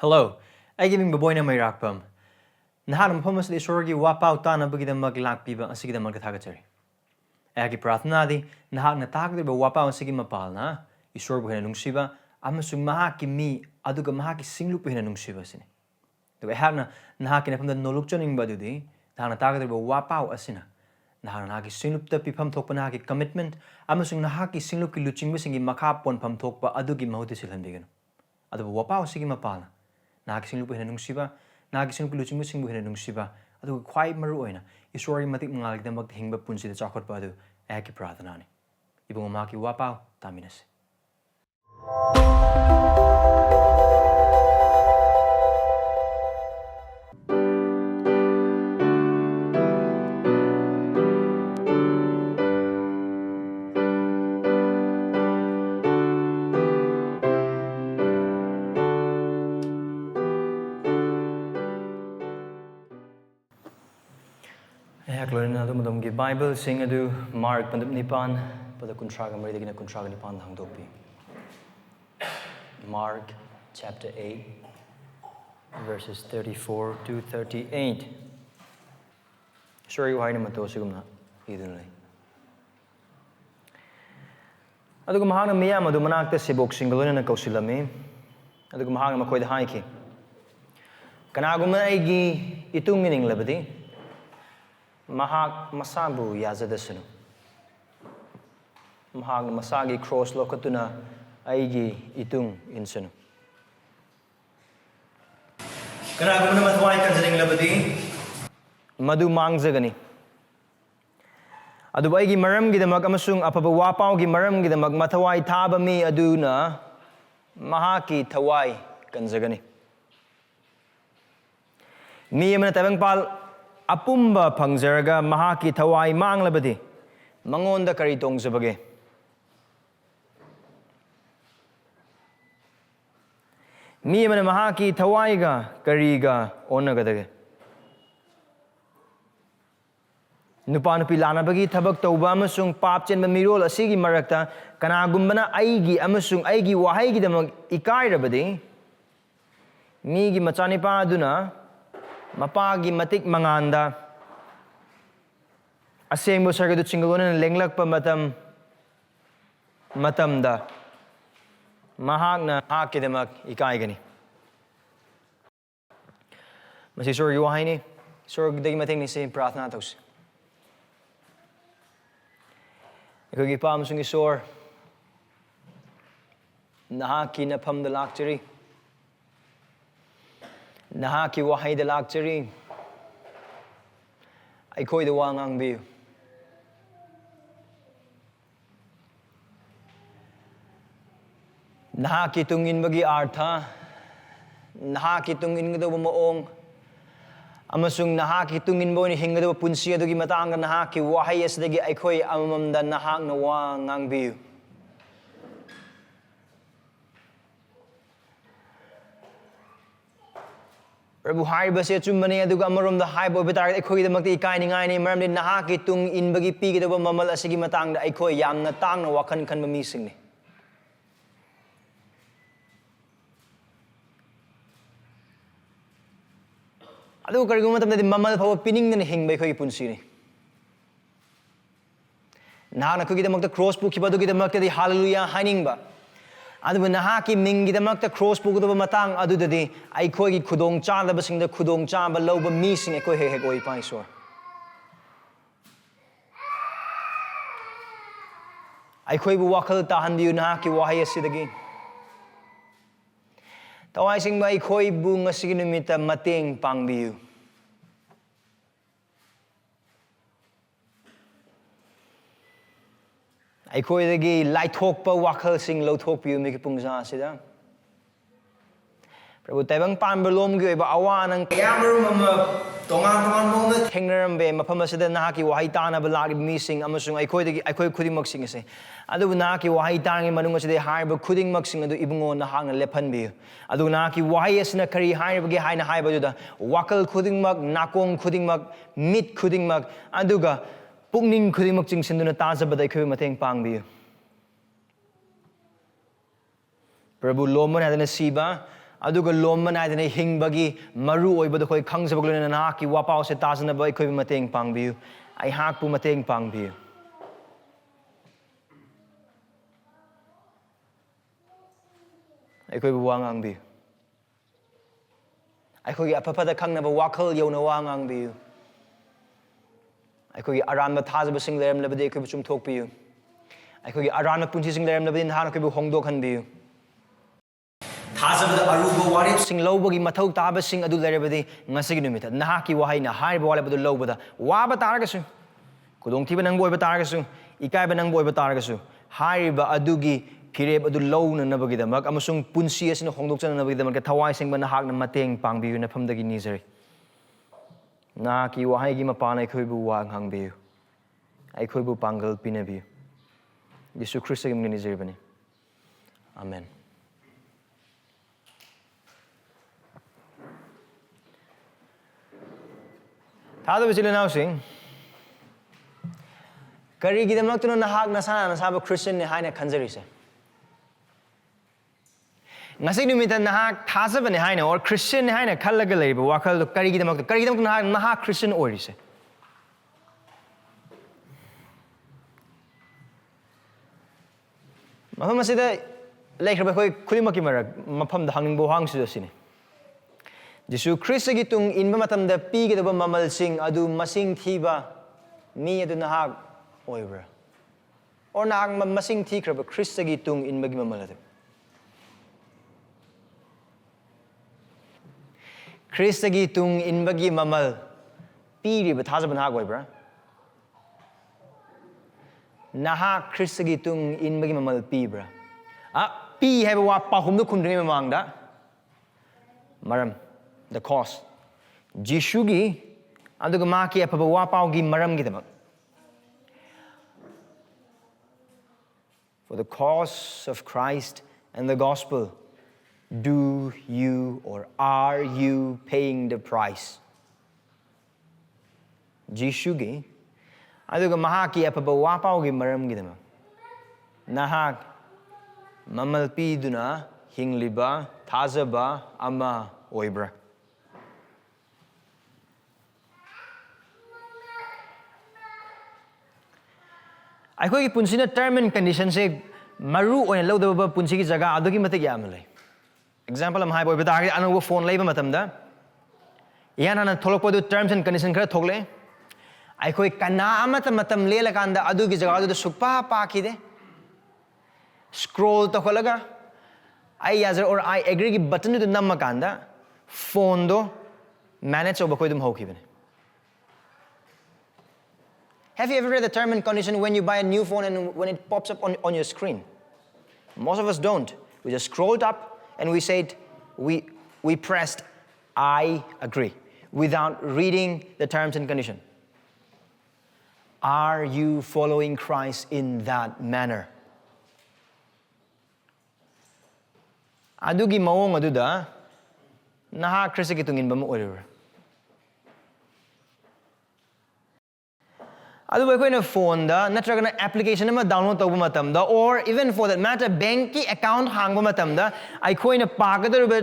Hello, I giving Boboy na may rakpam. Nahanam pamas di sorgi wapau tana bagida maglak piba asigida magkatagachari. Agi prathnadi nahak na takdir ba wapau asigi mapal na isor buhina nungsiba amasung mahaki mi aduga mahaki singlu buhina nungsiba sini. Diba ehak na nahaki na pamda nolukchoning badudi nahak na takdir ba wapau asina. Nahak na nahaki singlup ta pipam thokpa nahaki commitment amasung nahaki singlup ki luching bisingi makapon pam thokpa adugi mahuti silhanbigano. Adu ba wapau asigi mapal na. Nahaki singlup buhina nungsiba nagi sing luching mo sing buhina nungsiba adu khwai maru oina isori matik mangal gidam bak hingba punsi da chakot ba adu eki pradhana ni ibung maki wapau taminas Eklorina adu madam gi Bible sing adu Mark pandap nipan pada kuntraga mari dagina kuntraga nipan hangdokpi. Mark chapter 8 verses 34 to 38. Sorry why na mato sigumna idun lai. Adu mahang na miyam adu manakta sibok singgalona na kausilami. Adu mahang na makoy da haiki. Kanaguma ay gi itung mining labadi. Mahak masabu yazadasunu. Mahak masagi cross lokatuna aigi itung insunu. Kanagum na matwai kanjaning labadi madu mangjagani. Adu aigi maram gidamak amasung apabawapau gi maram gidamak matawai tabami aduna mahaki tawai kanjagani. Mi amana tabang pal apumba pangzaraga mahaki tawai manglabadi mangonda kari tongzabage. Mi mana mahaki tawaiga kariga onagadage. Nupanupi lanabagi tabak tauba amasung papchen mamirol asigi marakta kanagumbana aigi amasung aigi wahai gidamag ikairabadi migi machanipa aduna mapagi matik manganda aseng mo sargadu chingalona lenglak pa matamda mahak na hakidamak ikai gani masi sorg yuwahay ni sorg dagi mating ni si prathna tos ikogi pa amasung isor nahaki na pamdalakchari Nahaki wahay da lakchari eikhoi da wangang biu. Nahaki tungin bagi artha nahaki tungin ngado maong amasung nahaki tungin bo ni hingado punsi adugi matanga nahaki wahay asdagi eikhoi amamda nahak na wangang biu. Prabhu haiba se chummani aduga amarom da haiba bitar eikhoi da makti ikai ni ngai ni maramdi nahaki tung in bagi pi gidaba mamal asigi matang da eikhoi yamna tang na wakhan khan mamising ni adu karigum matam da mamal phawa pining na hingbai khoi punsi ni nahana khoi da makta cross pu khiba du gida makta di hallelujah haining ba adu nahaki mingi da makta cross pu gida matang adu da di eikhoi gi khudong cha da basing da khudong cha ba loba mi sing eikhoi he oi pai sor eikhoi bu wakhal ta han diu nahaki wahai asidagi tawai sing ba eikhoi bu ngasigi numita mateng pang biu eikhoi dagi laithok pa wakhal sing lothok piu mi ki pungsa sida Prabhu taibang panbalom gi ba awanang yamarum ama tongan mo na thengnaram be mafam asida nahaki wahai tana balagi mi sing amasung eikhoi dagi eikhoi khuding mak sing ase adu nahaki wahai tangi manung asida haiba khuding mak sing adu ibungo na hang lephan bi adu nahaki wahai asna kari haiba gi haina haiba juda wakal khuding mak nakong khuding mak mit khuding mak aduga pukning khudimok chingsinduna tajabada eikhoi mateng pangbiu Prabhu lomon hadana siba aduga lomba naidane hingbagi maru oibada khoi khangjabaglo na ki wapau se tajanaba eikhoi mateng pangbiu ai hakpu mateng pangbiu eikhoi bu wangang bi eikhoi apapada khangnaba wakhal yona wangang bi eikhoi aranba thajaba sing lerem labade eikhoi chum thokpiu eikhoi aranba punchi sing lerem labade nahana khoi bu hongdok hanbiu Thajabada aruba warip sing lobagi mathau taba sing adu lerebadi ngasigi numita nahaki wahaina haiba walabadu lobada waba taragasu kudong thiba nang boiba taragasu ikaiba nang boiba taragasu haiba adugi phireb adu lowna nabagi damak amasung punsi asina hongdokchana nabagi damak thawai sing bana hakna mateng pangbiu na phamdagi nizari nahaki wahaigi mapana khoibu wa hangbiu ai khoibu pangal pinabiu Yesu Christ gi nizari bani amen Thada bachile now sing Kari gidamak tuno nahak nasana nasaba Christian ne haina khanjari se Ngasig numita nahak thasaba ne haina or Christian ne haina khallaga leiba wakhal kari gidamak nahak Christian ori se Mafam asida leikhra khoi khudimaki marak mafam da hangning bo hangsu sini Jesu Christ gi tung inba matam da pi gi da mamal sing adu masing thiba mi adu nahak oibra or nahak masing thi khra ba Christ gi tung inba gi mamal adu Christ gi tung inba gi mamal pi ri ba thajaba nahak oibra nahak Christ gi tung inba gi mamal pi bra pi hai ba wa pahum du khundring mamang da maram the cause Jishugi aduga maki apaba wapau gi maram gi damak for the cause of Christ and the gospel do you or are you paying the price Jishugi aduga mahaki apaba wapau gi maram gi damak nahak mamal piduna hingliba thajaba ama oibra Aikhoi ki punsina term and condition se maru oina lodaba punsi ki jaga adugi matik yam lai example am hai boy bata anu phone leiba matamda yana na tholokpa du terms and condition khara thogle aikhoi kana amata matam lela kanda adugi jaga du sukpa pa khide scroll to kholaga I yazer or I agree ki button du namma kanda phone do manage oba khoi dum hokibene Have you ever read the term and condition when you buy a new phone and when it pops up on your screen? Most of us don't. We just scrolled up and we said, we pressed, I agree, without reading the terms and condition. Are you following Christ in that manner? Adugi maong aduda, naha Christ ki tungin ba mo orira. Adu eikhoi phone da natraga application ama download tawba matamda or even for that matter bank ki account hangba matamda eikhoi na pagadaruba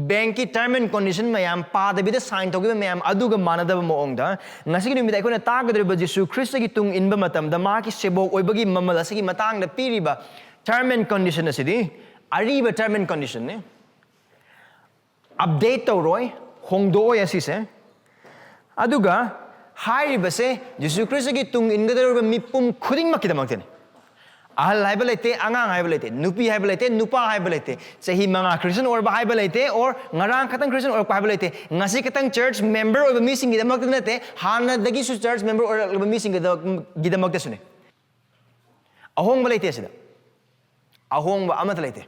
bank ki term and condition mayam padabida sign tawgiba mayam aduga manadaba moongda ngasi gi numit eikhoi na tagadaruba Jesu Christ gi tung inba matamda ma ki sebok oibagi mamal asigi matang da piriba term and condition asidi ariba term and condition ne update tawroi hongdoi asise aduga Hairibase, Jesu Christ gi tung ingadaruba mipum khuding makidamakte ahal haibalete angang haibalete nupi haibalete nupa haibalete sahi manga Christian or ba haibalete or ngarang khatang Christian or haibalete ngasi katang church member or missing gidamakte nate hana dagi su church member or missing gidamakte sune ahong balete sida ahong ba amat lete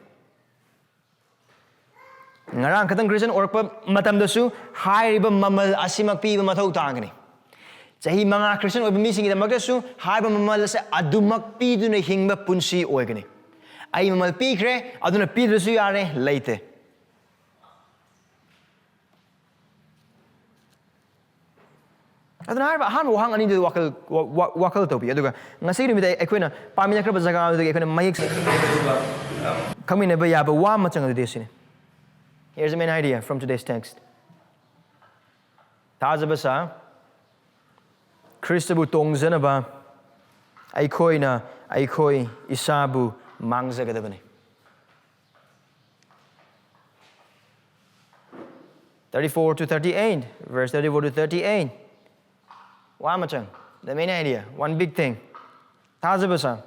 ngarang katang Christian or matam dasu hairiba mamal asimak pi ba mathau tangani Sahi mga Christian o bumisi ngita magdasu hai ba mamal sa adumak pidu na hingba punsi oigani. Ay mamal pikre aduna pidu su yare leite. Aduna hai ba han wahang ani du wakal topi aduga ngasi ni midai ekhoi na pamina kra ba jaga aduga ekhoi na mayik kami ne ba ya ba wa machang adu desine. Here's the main idea from today's text. Thajabasa, Khristabu tongjanaba, eikhoina, eikhoi, esabu, mangjagadabani. 34 to 38, verse 34 to 38. Wamachang, the main idea, one big thing. Thajabasa.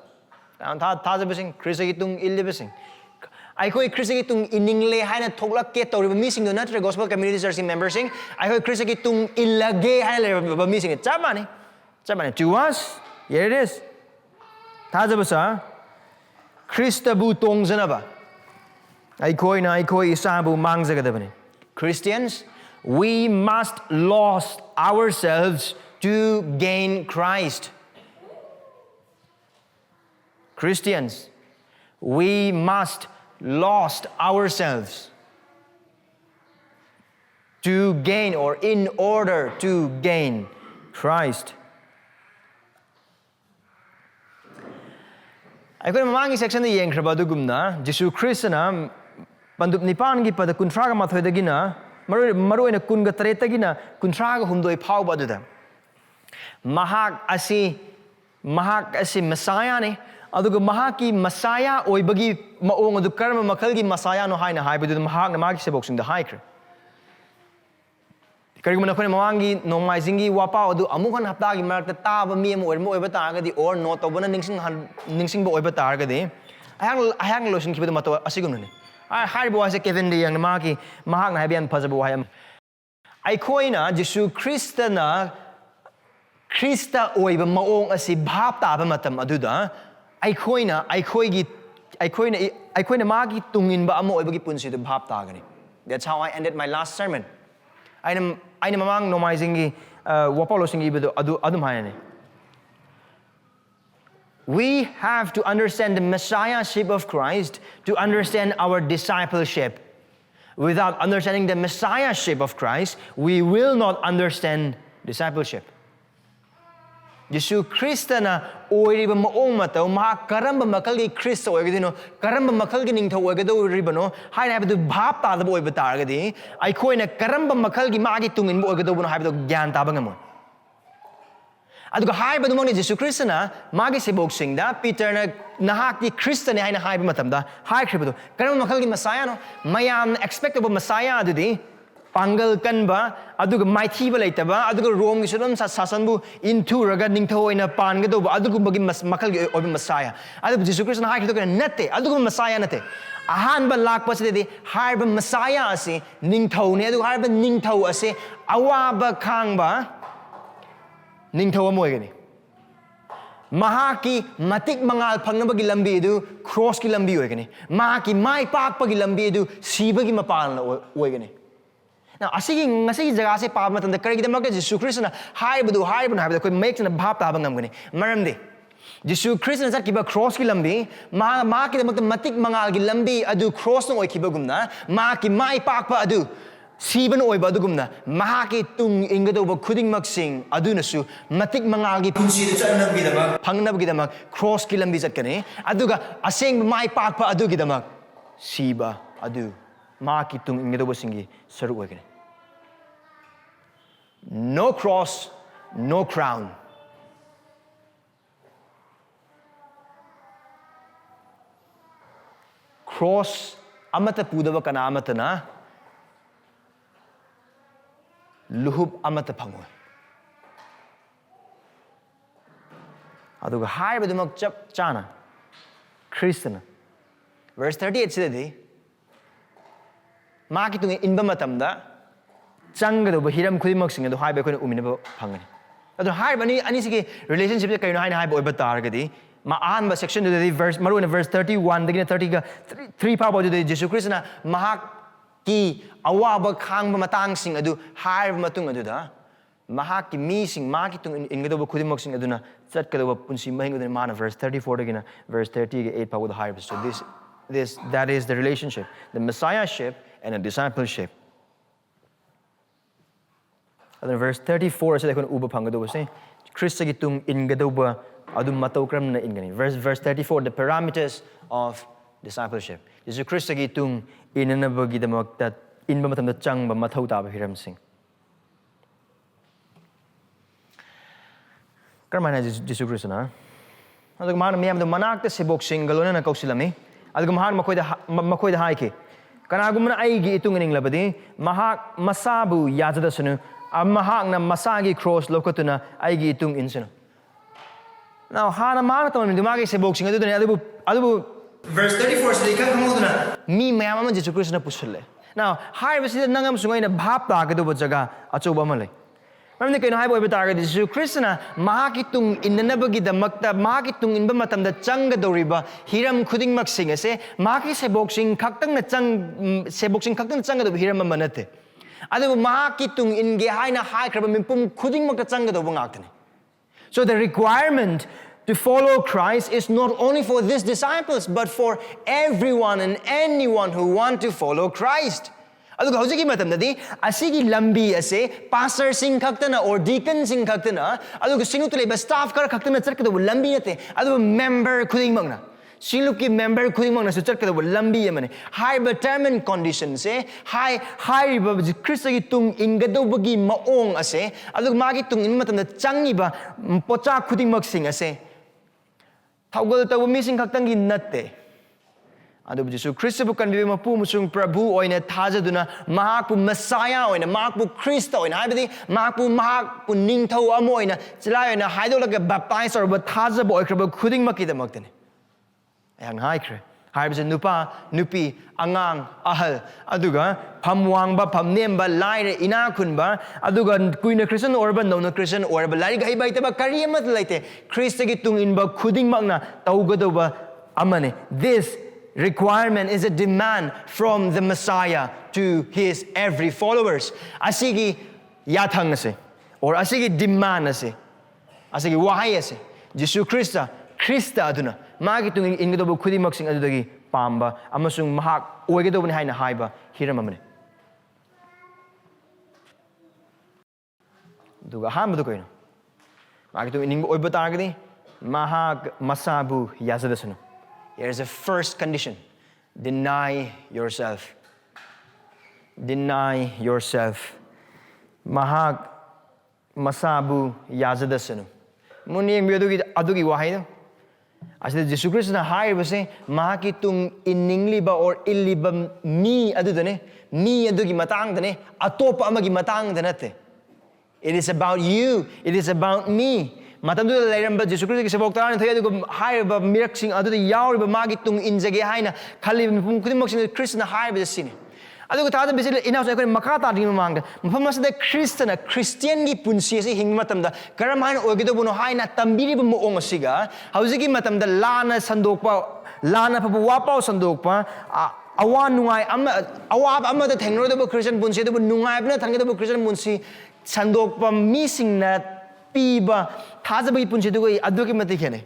Thajabasing, Khristagitung illibasing. Eikhoi Khristagitung iningle haina thoklake tawriba mising do natra gospel community church membersing. Eikhoi Khristagitung illage haina leba mising. Chamani. To us, here it is. Thajabasa, Khristabu tongjanaba. Eikhoina, eikhoi, esabu, mangjagadabani. Christians, we must lose ourselves to gain Christ. Christians, we must lose ourselves to gain or in order to gain Christ. Aikoi mamangi section da yengkraba dugumna Jesu Christna Pandup nipan gi pada kuntraga mathoi dagina maroina kunga taretagina kuntraga humdoi phauba aduda mahak asi Messiah ne aduga mahaki Messiah oibagi maong adu karma makalgi Messiah no haina haibudu mahak na magi seboksing da haikre karigumana khone mawangi nongmaijingi wapa adu amukan hapta gi marakta taba mi am oirmo oiba taragadi or no tobana ningsing ba oiba taragadi ahang losin kibadu mato asigumne Hai boy Kevin the young Marky Mahak Habian Puzzle. Eikhoina Jesu Christana Christa Oiba Maong as a Bapta Matam Aduda. Eikhoina Magi Tungin Bamo Oibagi the Baptagani. That's how I ended my last sermon. I'm among nomizing Wapolosing Adumhayane. We have to understand the Messiahship of Christ to understand our discipleship. Without understanding the Messiahship of Christ, we will not understand discipleship. Jesu Christa na oiriba maong mataw maha karamba makalgi Christa oigadino karamba makalgi ningthaw oigado ribano haina habadu bhap tadaba oiba targadi eikhoina karamba makalgi magi tungin bo oigado bono habadu gyan taba ngamon. Aduga haiba dumang ni Jesu Christa na magi seboksing da Peter na nahakti Christa ni haina haiba matamda hai kribado karamba makalgi Messiah no mayam expectable Messiah adudi Pangal kanba, aduga maithiba laitaba, aduga Rome gisudam sasanbu into raga ningthaw oina pangado, aduga bagi makal obi Messiah. Aduga Jesu Christ na haikito kana nate, aduga Messiah nate. Ahanba lakpa sidi harba Messiah ase ningthaw ne, aduga harba ningthaw ase awaba khangba ningthaw amoy gani. Mahaki matik mangal pangnabagi lambi edu cross ki lambi oy gani. Mahaki mai pakpagi lambi edu sibagi mapal na oy gani. Now, asigi jaga se paab matanda karigidamag Jesu Christ na haibadu koi make na bhap tabang namgani maramdi Jesu Christ na sa kiba cross ki lambi ma ki damag matik mangal ki lambi adu cross no oy kiba gumna ma ki mai pakpa adu siban oy ba adu gumna ma ki tung ingado ba khuding maksing adu nasu matik mangal ki punsi da chanab gidamag phangnab gidamag cross ki lambi chatkane aduga aseng mai pakpa adu gidamag siba adu ma ki tung ingado ba singi saru oy gani. No cross, no crown. Cross amata pudaba kana amata na luhub amata pangoy. Aduga hai badumag chap chana Christian. Verse 38 sidadi ma ki tung inba matamda Changado hiram kudimaksing ado haiba koina uminaba phangani. Ado haiba ni ani sigi relationship je kaino haina haiba oiba targadi ma anba section de verse maru in verse 31 dagina 30 ga 3 power de Jesu Christ na mahak ki awaba khangba matang sing adu haiba matung adu da mahak ki mi sing ma ki tung ingado kudimaksing adu na chat kado punsi mahingo de mana verse 34 dagina verse 30 ga 8 power the haiba. So that is the relationship, the messiahship and the discipleship. And verse 34 says that uba pangado say Christa gitung ingadoba adum matokram na ingani. Verse 34 the parameters of discipleship. Jesu Christa gitung inanabagi damak that inba matamda changba mathau taba hiramsing. Karamana Jesu Christ na. Adug mahana miyam do manakta sibok singalona na kausilami. Adug mahana makoy da haike. Kanagumna aigi itung ining labadi mahak masabu yazadasunu mahak na masagi cross lokatuna aigi itung insunu. Now hana mahana taman dumagi sibok singa adu verse 34 sa ikang kamuduna mi mayam Jesu Christ na pusulle. Now hai basi nangam sungay na bhap ta kadu jaga achuba malay. Maraming kayo na haibo ibataga di Jesu Christ na mahakitong inanabagi damakta mahakitong inba matam da changa doriba hiram kuding maksing ase mahakiseboksing kaktang na changa do hiram manate. Ado mahakitong inge hai na hai kraba mimpum kuding makta changa do bangaktane. So the requirement to follow Christ is not only for these disciples but for everyone and anyone who want to follow Christ. Aduga hojiki matamdadi asigi lambi ase pastor sing kaktana or deacon sing kaktana aduga sinutulay ba staff kar kaktana charkado lambi nate aduga member kuding magna siluki member kuding magna charkado lambi yamane high determined conditions high ba Kristo gi tung ingado bagi maong ase aduga magi tung in matamda changi ba pocha kuding magsing ase tawgal taw missing kaktangi natte adu Jesu Kristo bukan bibi mapu musung Prabhu oina thajaduna mahakpu Messiah oina mahakpu Kristo oina haibadi mahakpu ningthau amo oina chilai oina haidolaga baptize or thajab oikraba khuding makidamakte ayang haikre haibase nupa nupi angang ahal aduga phamwangba phamnemba laire ina khunba aduga kuina Christian orba nona Christian orba lari gai bai taba kari amat laite Kristo gi tung inba khuding makna taugadoba amane this requirement is a demand from the Messiah to his every followers. Asigi yathang ase or asigi demand ase asigi wahay ase Jesu Krista aduna magi tung ingodobu khudi maksing adudagi pamba amasung mahak oigedobu ni haina haiba hiramamane duga hamadu koino magi tung ingo oiba targadi mahak masabu yazadasunu. Here is a first condition. Deny yourself. Deny yourself. Mahak masabu yazadasanu. Muni adugi wahay. As the Jesu Christ na high was saying, mahakitong iningliba or illiba mi adudane, mi adugi matang dane, atopa amagi matang danate. It is about you. It is about me. Matamdu lairamba Jesu Christ ki sabok taran thaya dugo haiba miraksing adu yauriba magi tung injage haina khali mipum kudimaksing Christ na haiba sine adugo tada bisil ina so ko makata ri mangda mpham asda Christian gi punsi se hing matamda karam haina ogido buno haina tambiri bu moong asiga haujigi matamda lana sandokpa lana pabu wapau sandokpa awa nungai awa amada thengro do Christian punsi do nungai bna thangdo bu Christian punsi sandokpa missing na piba Thajabasa punchidugo aduki matikene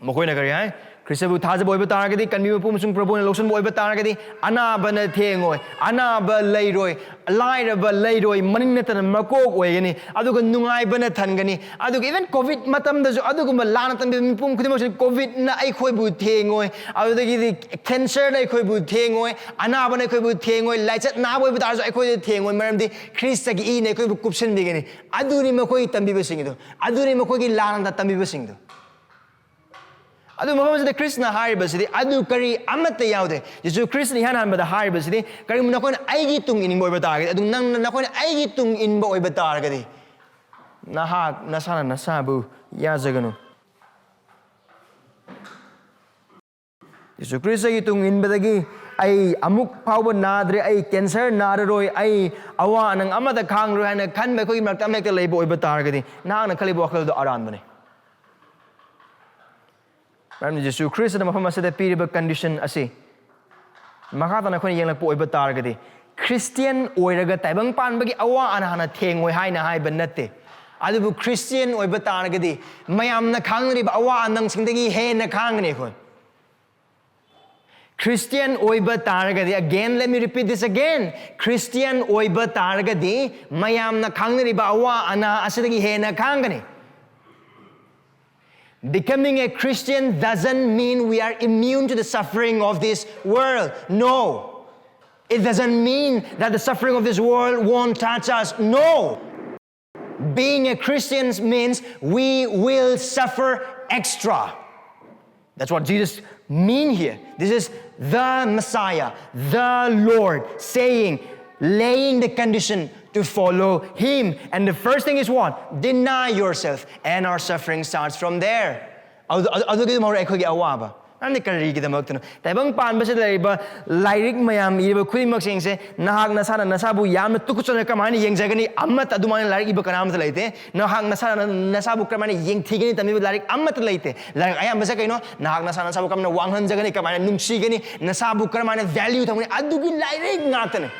mokoina kari hai Khristabu Thajabasa oiba taragadi kanmi pumsung Prabhu na losun oiba taragadi anaba na thengoi anaba leiroi lairaba leiroi maningnatana makok oigani aduga nungai na thangani aduga even covid matam da aduga lana tambi mipum khudimok covid na eikhoi bu thengoi adugagi cancer na eikhoi bu thengoi anaba na eikhoi bu thengoi laichat na oiba tarjo eikhoi thengoi maramdi Krista gi ne eikhoi bu kupsin digani aduni makoi tambi basingido aduni makoi gi lana da tambi basingido adu maham sa Krishna haribasidi adu kari amata yaude Jesu Krishna han han bada haribasidi kari mun nakon aigi tung in boy batagadi adu nang nakon aigi tung in boy batagadi nahak nasana nasabu yazaganu Jesu Krishna gi tung in badagi ai amuk pawba nadre ai cancer nadaroi ai awa nang amata khangro hana khan ba khoi mak tamek lei boy batagadi nang na khali bo khal do aran bane Ram Jesu Christ na mafama sa piriba condition asi. Makata na ko yang lagpo iba targadi. Christian oiraga taibang pan bagi awa ana thengoi hai na hai banate. Adubu Christian oiba targadi. Mayam na khangri ba awa anang singdagi he na khangni ko. Christian oiba targadi. Again, let me repeat this again. Christian oiba targadi. Mayam na khangri ba awa ana asidagi he na khangani. Becoming a Christian doesn't mean we are immune to the suffering of this world. No. It doesn't mean that the suffering of this world won't touch us. No. Being a Christian means we will suffer extra. That's what Jesus means here. This is the Messiah, the Lord, laying the condition to follow Him. And the first thing is what? Deny yourself. And our suffering starts from there. Nandi karigidamagtano. Taibang panbasa dariba lyric mayam iba khudimag singse nahak nasana nasabu yamna tukuchana kamani yengjagani ammat adumani lyric iba kanam talaite nahak nasana nasabu kamani yengthigani tamiba lyric ammat talaite lyric ayam basa kaino nahak nasana nasabu kamna wanghan jagani kamani nungsigani nasabu kamani value thamani adugi lyric ngatane.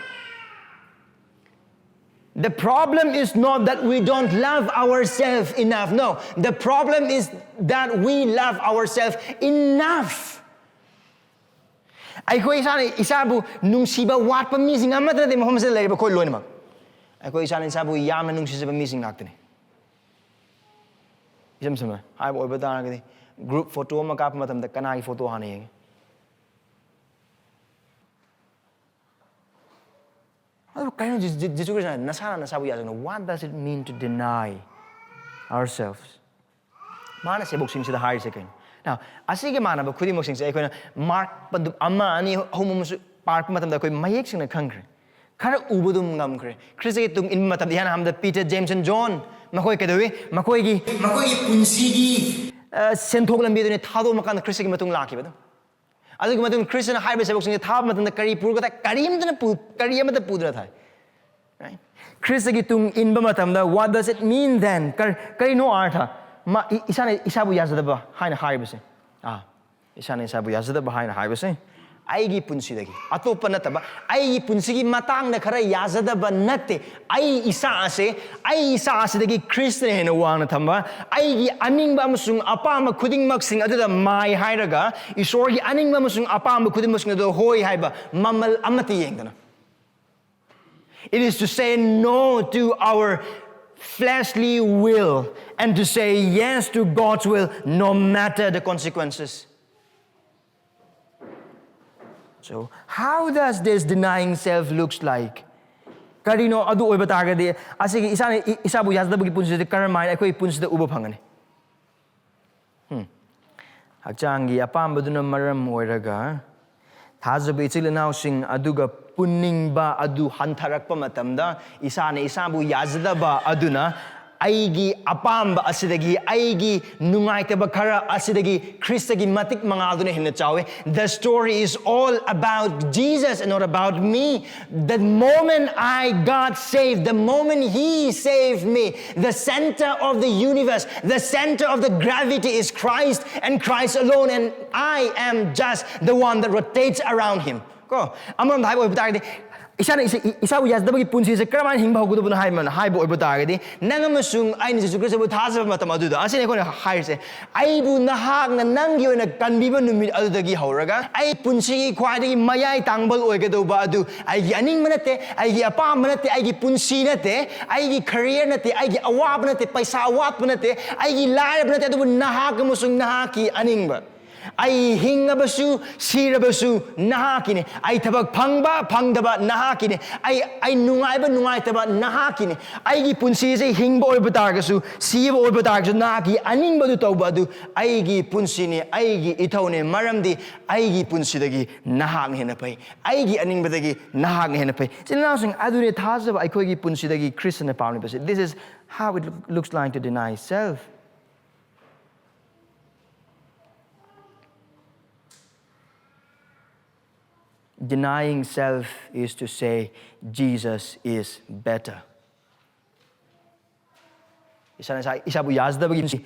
The problem is not that we don't love ourselves enough. No, the problem is that we love ourselves enough. Eikhoi esabu nungsiba watpa missing amata de Muhammad sallallahu alaihi wasallam loinamak. Eikhoi esabu yamna nungsisaba missing ngakne. Isam sama hai boy bata ngadi group photo ma kap matam da kanai photo hane yeng. What does it mean to deny ourselves? Mana se boxing se the higher second. Now, asige mana ba khudi boxing se eikhoina mark pandu amma ani homum park matam da koi mayek sing na khangre. Khara ubudum ngamkre. Christ tung in matam dihan ham da Peter, James and John makoi kedewi makoi gi punsi gi senthok lambi de thado makan Christ gi matung laki ba. Adugi matung Christian high base boxing thab matung da kari pur kata karim dana kari amata pudra thai. Right? Christ gi tung in ba matam da what does it mean then? Kari no artha. Ma isana isabu yazadaba haina high base. Isana isabu yazadaba haina high base. Aigi punsi dagi atopa nataba ai punsi gi matang na khara yazadaba natte ai isa ase dagi Christian hena wana thamba ai gi aning ba amasung apama khuding mak sing aduda mai hairaga isor gi aning ba amasung apama khuding mak sing adu hoi haiba mamal amati yengdana. It is to say no to our fleshly will and to say yes to God's will no matter the consequences. So, how does this denying self looks like? Karino adu oiba tagadi asigi isani isabu yazdabugi punsi de karamai eikoi punsi de uba phangani. Hakchangi apambaduna maram oiraga Thajabu ichilinaw sing aduga puningba adu hantharakpa matamda isane isabu yazdaba aduna aigi apamba asidagi aigi nungaitaba khara asidagi Christagi matik mangaduna hinna chawe. The story is all about Jesus and not about me. The moment I got saved, the moment He saved me, the center of the universe, the center of the gravity is Christ and Christ alone, and I am just the one that rotates around Him. Go. Amram dai boy bitagdi isana isabu yazdabagi punsi se karaman hingba hogudubuna haibo oiba targadi nangamasung aini Jesus Christ bu thajaba matam aduda asine kone hairse aibu nahak na nangi oina kanbiba numit adudagi hauraga ai punsi khwaidagi mayai tangbal oigadoba adu aigi aning manate aigi apam manate aigi punsi nate aigi career nate aigi awab nate paisa awab nate aigi laib nate adu nahak musung nahaki aningba ai hingabasu sirabasu nahakine ai thabak phangba phangdaba nahakine ai nungaitaba nahakine ai gi punsi se hingba oiba targasu siba oiba targasu nahaki aningba du tawba du ai gi punsi ne ai gi ithone maramdi ai gi punsi dagi nahak hena pai ai gi aningba dagi nahak hena pai sinasing adure thajaba ai khoi gi punsi dagi Christian pauni base. This is how it looks like to deny self. Denying self is to say Jesus is better. Isabu yazdabagi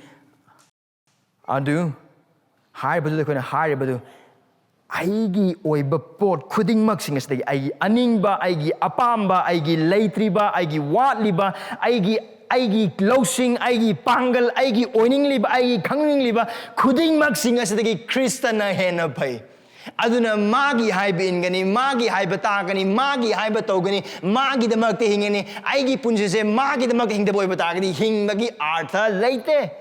adu haibadu kona haibadu aigi oiba pot khuding mak sing asdagi ai aningba aigi apamba aigi leitriba aigi watliba aigi losing aigi pangal aigi oiningliba aigi khangingliba khuding mak sing asdagi Christana hena pai. Aduna magi haiba ingani magi haiba tagani magi haiba togani magi damakte hingani aigi punsi se magi damakte hingda boy batagani hingbagi artha leite.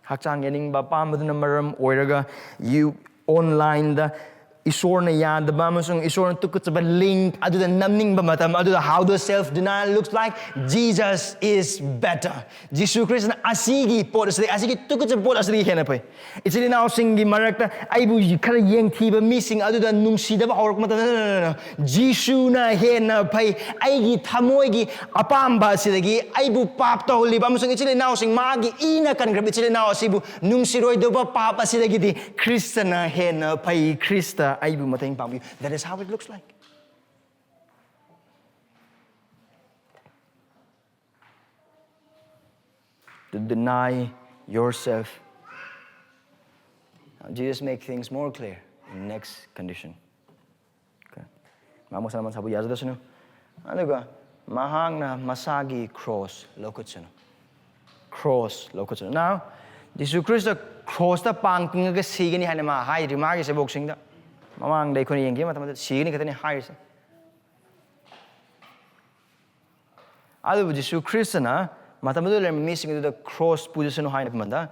Hakchang yening pam baduna maram oiraga you online da Isorna yadaba amasung isorna tukutsaba link aduda namning ba matam aduda how the self denial looks like. Jesus is better. Jesus Christ na asigi pot asli asigi tukutsaba pot asli hena pai. Ichili now singi marakta aibu kara yeng thiba missing aduda nungsidaba horak matam Jesus na hena pai aigi thamoigi apamba asidagi aibu pap to liba amasung ichili now sing magi ina kan grab ichili now asibu nungsiroi doba pap asidagi di Krista na hena pai Krista aibu mateng pang. That is how it looks like. To deny yourself. Now, Jesus makes things more clear in next condition. Okay. Mamo sa naman sabu yazda sino. Ano ga? Mahang na masagi cross lokutsino. Cross lokutsino. Now, Jesus Christ cross ta pang tinga sige ni hanama hai rimagi sa boxing da. Mamang dai kuni yengi matam sige ni katani hai sa. Adu Jesus Christ na matam do lem missing the cross position hai manda.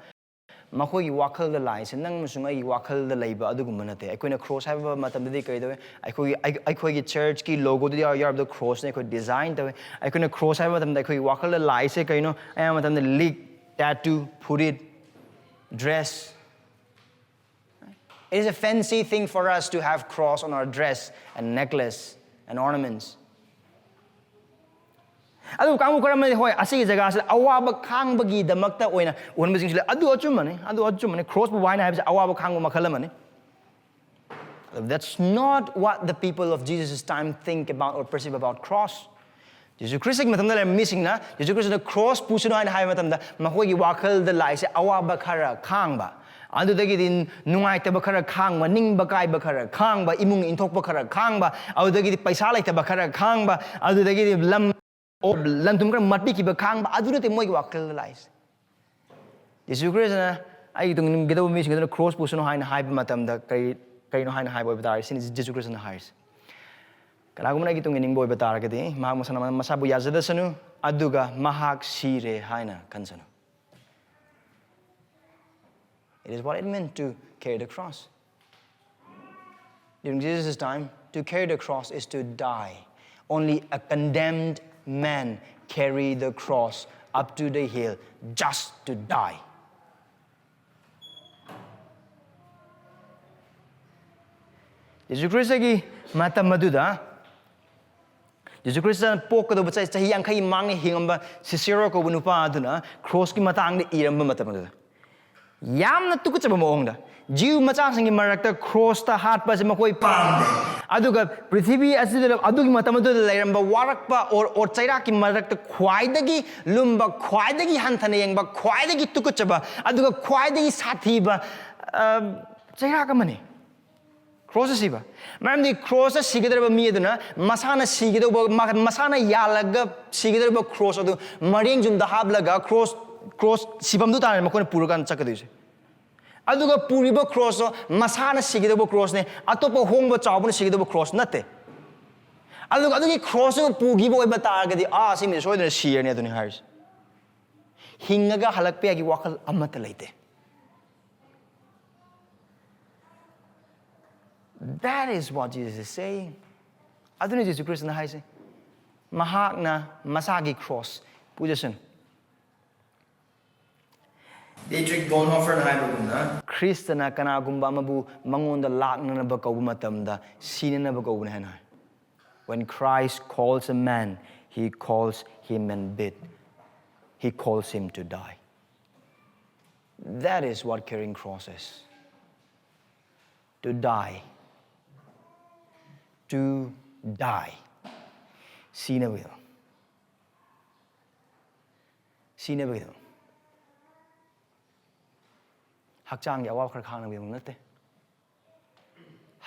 Makoi wakal the lines nang musunga wakal the labor adu gumanate. Aikoina cross have matam di kai do. Aikoi ki church ki logo di yar the cross ne ko design do. Aikoina cross have matam dai koi wakal the lines se kaino ay matam the leak tattoo put it dress. It is a fancy thing for us to have cross on our dress and necklace and ornaments. Adu kamu karam hoi asigi jaga asal awaba khang bagi damakta oina unba jing sila adu achum cross bu waina have awaba khang bu makhalamani. That's not what the people of Jesus' time think about or perceive about cross. Jesus Christ matamda missing na Jesus Christ the cross pusuno haina hai matamda makoi gi wakal the lai se awaba khara khang ba. Adu dagi din nungai ta bakara khang ba ning bakai bakara khang ba imung inthok bakara khang ba adu dagi paisa lai ta bakara khang ba adu dagi lam o lam tum kra mati ki ba khang ba adu te moi wakal lais Jesus Christ na ai tung gido mi sing cross pusuno haina hai ba matam da kai no haina hai ba tar sin Jesus Christ na hais kala gumna gi tung ning boy ba tar ga de ma masana masabu yazada sanu aduga mahak sire haina kansanu. It is what it meant to carry the cross. During Jesus' time, to carry the cross is to die. Only a condemned man carried the cross up to the hill just to die. Jesus Christ ki mata maduda. Jesus Christ pok do bachai chahi yang khai mangi hingamba sisiro ko bunupa aduna cross ki mata ang de iramba mata maduda. Yamna tukuchaba moongda jiu macha singi marakta cross ta hat pa se makoi pam aduga prithvi asida adugi matamadu leiramba warakpa or chaira ki marakta khwaidagi lumba khwaidagi hanthane yengba khwaidagi tukuchaba aduga khwaidagi sathiba chaira ka mane cross siba mamdi cross sigidreba mi aduna masana sigidoba masana yalaga sigidreba cross adu maring jum da hablaga cross sibam du tare makone purukan chakadise aduga puriba cross masana sigidaba cross ne atopa hongba chawbun sigidaba cross nate aduga adugi cross pugi boy batagadi simi soidena sier ne aduni hairs hingaga halakpe agi wakal amata leite. That is what Jesus is saying. Aduni Jesus Christ na haise mahak na masagi cross pujasan Dietrich Bonhoeffer na haibaguna Krista na kanagumba mabu mangonda lakna na bakaw matamda sina na bakaw na. When Christ calls a man, he calls him and bid. He calls him to die. That is what carrying cross is. To die. To die. Sina will. Sina will. Hakchang ya awab khar khang na bi nate